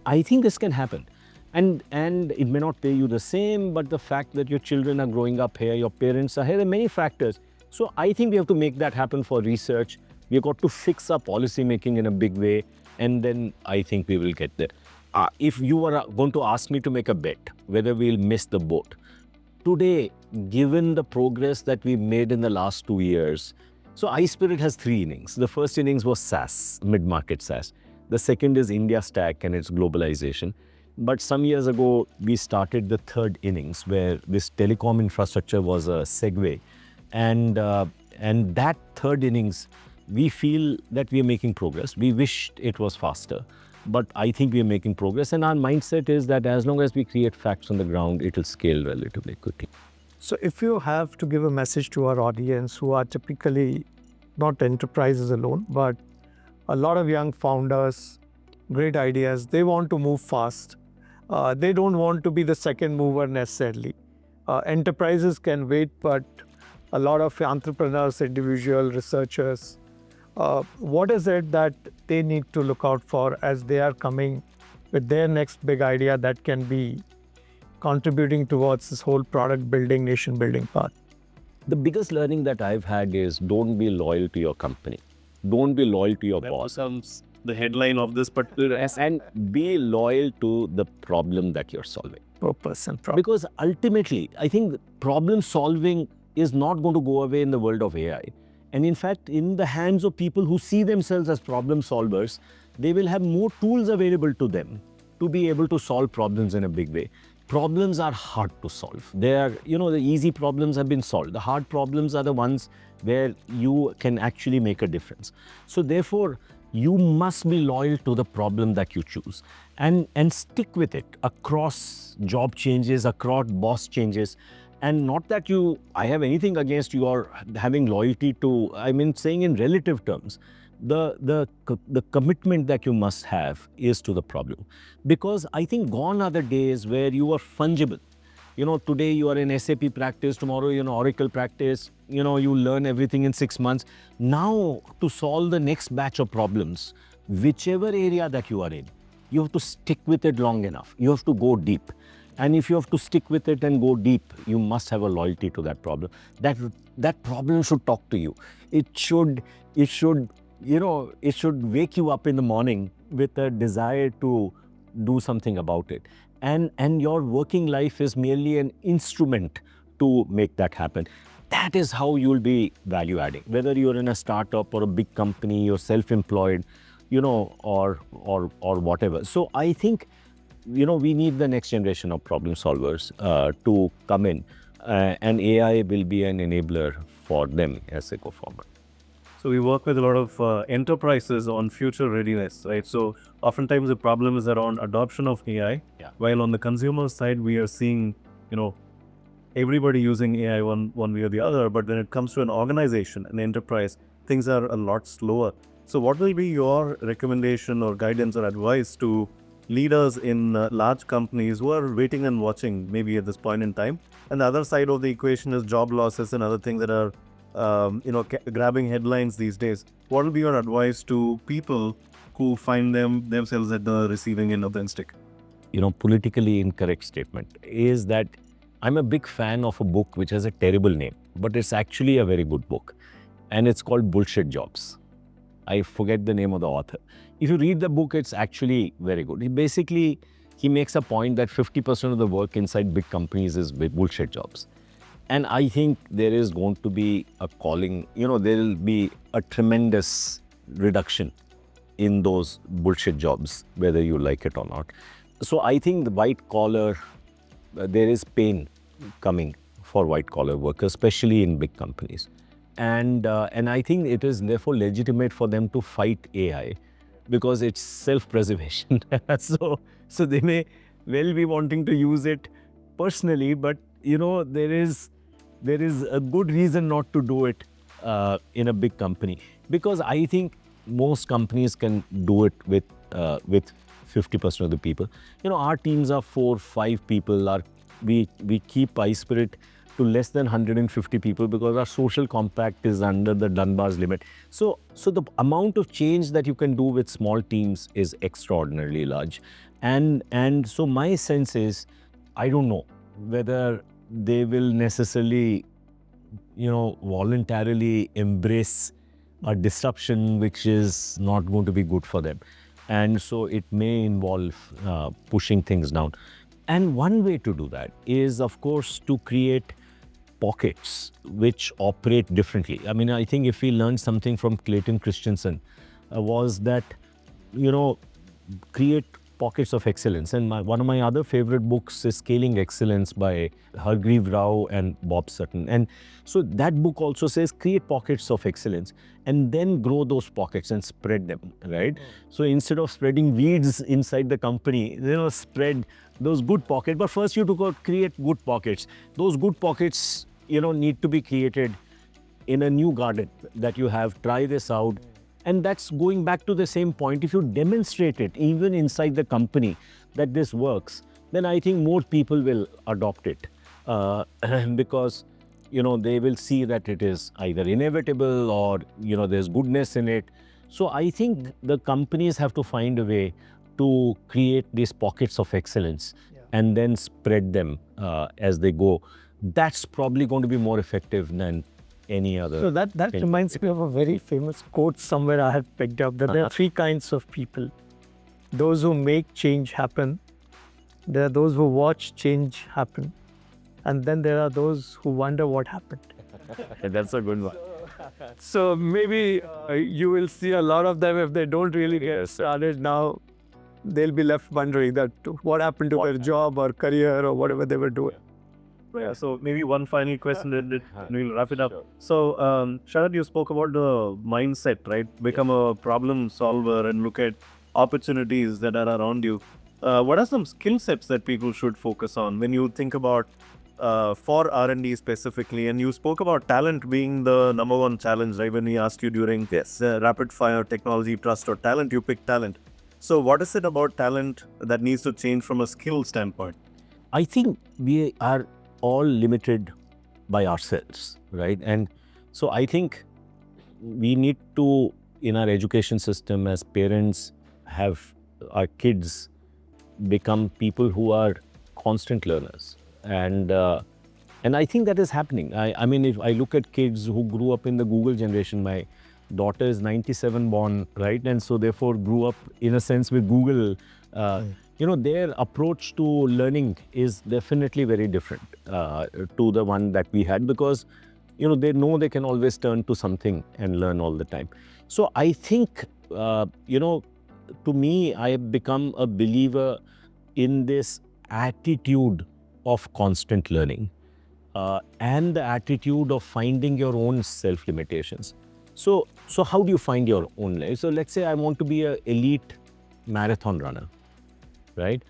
I think this can happen. And it may not pay you the same, but the fact that your children are growing up here, your parents are here, there are many factors. So I think we have to make that happen for research. We've got to fix our policy making in a big way, and then I think we will get there. If you are going to ask me to make a bet whether we'll miss the boat, today, given the progress that we've made in the last 2 years, so iSpirt has 3 innings. The first innings was SaaS, mid-market SaaS. The second is IndiaStack and its globalization. But some years ago, we started the 3rd innings, where this telecom infrastructure was a segue. And that 3rd innings, we feel that we are making progress. We wished it was faster, but I think we are making progress. And our mindset is that as long as we create facts on the ground, it will scale relatively quickly. So if you have to give a message to our audience, who are typically not enterprises alone, but a lot of young founders, great ideas, they want to move fast. They don't want to be the second mover necessarily. Enterprises can wait, but a lot of entrepreneurs, individual researchers, what is it that they need to look out for as they are coming with their next big idea that can be contributing towards this whole product building, nation building path? The biggest learning that I've had is don't be loyal to your company. Don't be loyal to your boss. Becomes the headline of this particular And be loyal to the problem that you're solving. Purpose and problem. Because ultimately, I think problem solving is not going to go away in the world of AI. And in fact, in the hands of people who see themselves as problem solvers, they will have more tools available to them to be able to solve problems in a big way. Problems are hard to solve. They are, the easy problems have been solved. The hard problems are the ones where you can actually make a difference. So therefore, you must be loyal to the problem that you choose and stick with it across job changes, across boss changes. And not that I have anything against you or having loyalty to, saying in relative terms, the commitment that you must have is to the problem. Because I think gone are the days where you are fungible. Today you are in SAP practice, tomorrow you're in Oracle practice, you learn everything in 6 months. Now, to solve the next batch of problems, whichever area that you are in, you have to stick with it long enough. You have to go deep. And if you have to stick with it and go deep, you must have a loyalty to that problem. That problem should talk to you. It should wake you up in the morning with a desire to do something about it. And your working life is merely an instrument to make that happen. That is how you'll be value adding. Whether you're in a startup or a big company, you're self-employed, or whatever. So I think, we need the next generation of problem solvers to come in, and AI will be an enabler for them as they go forward. So we work with a lot of enterprises on future readiness, right? So oftentimes the problem is around adoption of AI, while on the consumer side, we are seeing, everybody using AI one way or the other, but when it comes to an organization, an enterprise, things are a lot slower. So what will be your recommendation or guidance or advice to leaders in large companies who are waiting and watching maybe at this point in time? And the other side of the equation is job losses and other things that are grabbing headlines these days. What will be your advice to people who find themselves at the receiving end of the stick? Politically incorrect statement is that I'm a big fan of a book which has a terrible name, but it's actually a very good book. And it's called Bullshit Jobs. I forget the name of the author. If you read the book, it's actually very good. He makes a point that 50% of the work inside big companies is bullshit jobs. And I think there is going to be a calling, there will be a tremendous reduction in those bullshit jobs, whether you like it or not. So I think the white collar, there is pain coming for white collar workers, especially in big companies. And I think it is therefore legitimate for them to fight AI because it's self-preservation. So they may well be wanting to use it personally, but there is a good reason not to do it in a big company, because I think most companies can do it with 50% of the people. Our teams are 4-5 people. We keep iSpirt to less than 150 people because our social compact is under the Dunbar's limit. So the amount of change that you can do with small teams is extraordinarily large. And so my sense is, I don't know whether they will necessarily, voluntarily embrace a disruption which is not going to be good for them. And so it may involve pushing things down. And one way to do that is, of course, to create pockets which operate differently. I think if we learned something from Clayton Christensen was that, create pockets of excellence. And one of my other favorite books is Scaling Excellence by Hargreave Rao and Bob Sutton. And so that book also says create pockets of excellence and then grow those pockets and spread them, right? So instead of spreading weeds inside the company, spread those good pockets. But first you have to go create good pockets. Those good pockets, need to be created in a new garden that you have. Try this out. And that's going back to the same point. If you demonstrate it, even inside the company, that this works, then I think more people will adopt it because, they will see that it is either inevitable or, there's goodness in it. So I think the companies have to find a way to create these pockets of excellence and then spread them as they go. That's probably going to be more effective than any other. So that reminds me of a very famous quote somewhere I had picked up, that there are three kinds of people. Those who make change happen, there are those who watch change happen, and then there are those who wonder what happened. That's a good one. So maybe you will see a lot of them, if they don't really get started now, they'll be left wondering that what happened to their job or career or whatever they were doing. Yeah, so maybe one final question and we'll wrap it up. So, Sharad, you spoke about the mindset, right? Become a problem solver and look at opportunities that are around you. What are some skill sets that people should focus on when you think about for R&D specifically? And you spoke about talent being the number one challenge, right? When we asked you during rapid fire technology trust or talent, you picked talent. So what is it about talent that needs to change from a skill standpoint? I think we are all limited by ourselves, right? And so I think we need to, in our education system as parents, have our kids become people who are constant learners. And I think that is happening. I mean, if I look at kids who grew up in the Google generation, my daughter is 97 born, right? And so therefore grew up in a sense with Google. Their approach to learning is definitely very different to the one that we had, because, they know they can always turn to something and learn all the time. So I think, to me, I have become a believer in this attitude of constant learning and the attitude of finding your own self-limitations. So how do you find your own life? So let's say I want to be an elite marathon runner, right?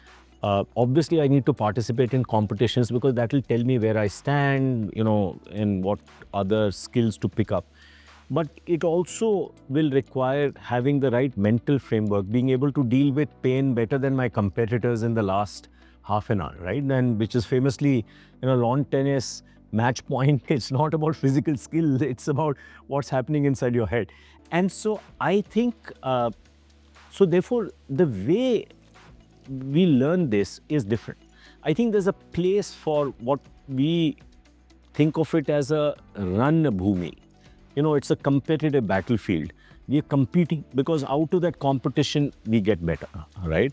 Obviously, I need to participate in competitions because that will tell me where I stand, and what other skills to pick up. But it also will require having the right mental framework, being able to deal with pain better than my competitors in the last half an hour, right? And which is famously, lawn tennis match point. It's not about physical skill. It's about what's happening inside your head. And so I think, so therefore, the way we learn this is different. I think there's a place for what we think of it as a run bhumi. It's a competitive battlefield. We are competing because out of that competition, we get better, right?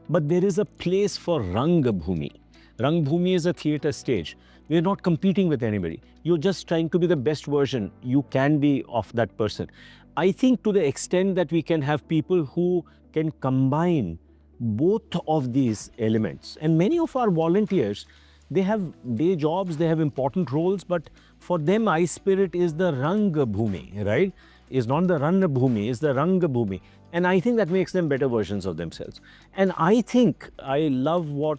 But there is a place for rang bhumi. Rang bhumi is a theater stage. We're not competing with anybody. You're just trying to be the best version you can be of that person. I think to the extent that we can have people who can combine both of these elements, and many of our volunteers, they have day jobs, they have important roles, but for them, iSpirt is the rang bhumi, right? Is not the ran bhumi, is the rang bhumi. And I think that makes them better versions of themselves. And I think I love what,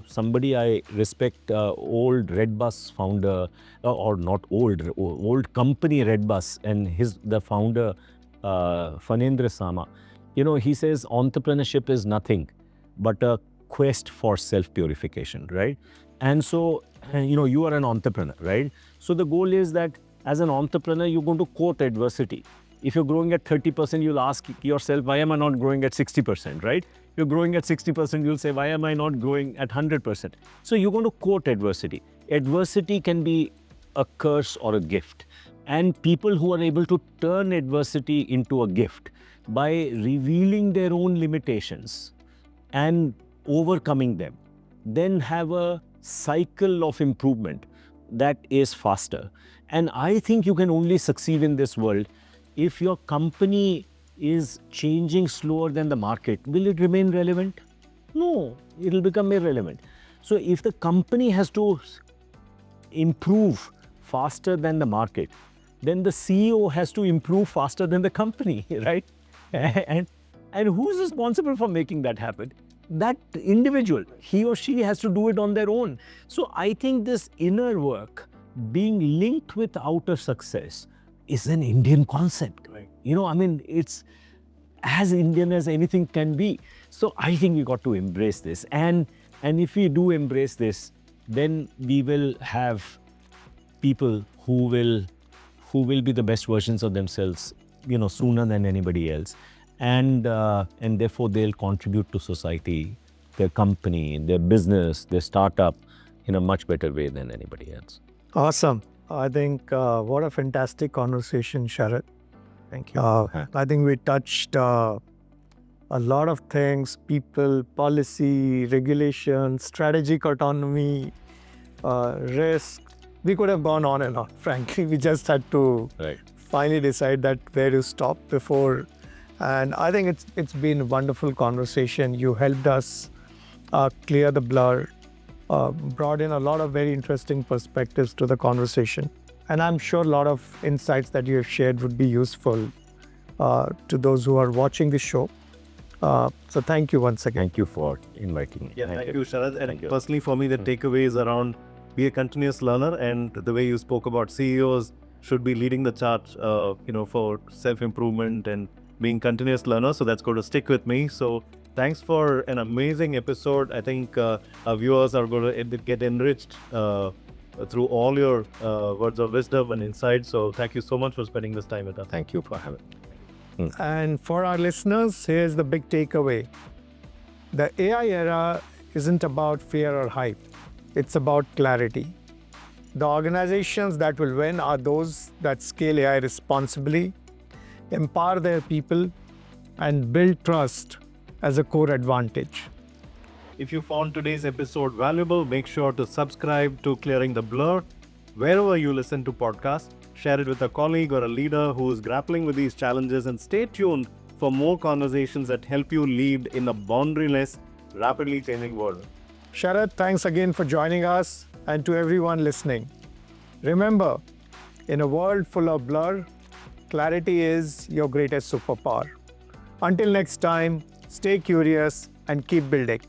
somebody I respect, old Redbus founder, or not old company Redbus, and the founder, Phanendra Sama. He says entrepreneurship is nothing but a quest for self-purification, right? And so, you are an entrepreneur, right? So the goal is that as an entrepreneur, you're going to court adversity. If you're growing at 30%, you'll ask yourself, why am I not growing at 60%, right? You're growing at 60%, you'll say, why am I not growing at 100%? So you're going to court adversity. Adversity can be a curse or a gift. And people who are able to turn adversity into a gift by revealing their own limitations and overcoming them, then have a cycle of improvement that is faster. And I think you can only succeed in this world if your company is changing slower than the market. Will it remain relevant? No, it will become irrelevant. So if the company has to improve faster than the market, then the CEO has to improve faster than the company, right? And who's responsible for making that happen? That individual. He or she has to do it on their own. So I think this inner work being linked with outer success is an Indian concept. Right. It's as Indian as anything can be. So I think we got to embrace this. And if we do embrace this, then we will have people who will be the best versions of themselves, sooner than anybody else. And therefore they'll contribute to society their company, their business, their startup in a much better way than anybody else. Awesome. I think what a fantastic conversation, Sharad. Thank you. I think we touched a lot of things: people, policy, regulation, strategic autonomy, risk. We could have gone on and on. Frankly, we just had to finally decide that where to stop before. And I think it's been a wonderful conversation. You helped us clear the blur, brought in a lot of very interesting perspectives to the conversation. And I'm sure a lot of insights that you have shared would be useful to those who are watching the show. So thank you once again. Thank you for inviting me. Yeah, thank you, Sharad. And personally, for me, the takeaway is around be a continuous learner, and the way you spoke about CEOs should be leading the charge, for self-improvement and being continuous learners. So that's going to stick with me. So thanks for an amazing episode. I think our viewers are going to get enriched through all your words of wisdom and insight. So thank you so much for spending this time with us. Thank you for having me. And for our listeners, here's the big takeaway. The AI era isn't about fear or hype. It's about clarity. The organizations that will win are those that scale AI responsibly, empower their people, and build trust as a core advantage. If you found today's episode valuable, make sure to subscribe to Clearing the Blur wherever you listen to podcasts. Share it with a colleague or a leader who is grappling with these challenges, and stay tuned for more conversations that help you lead in a boundaryless, rapidly changing world. Sharad, thanks again for joining us, and to everyone listening. Remember, in a world full of blur, clarity is your greatest superpower. Until next time, stay curious and keep building.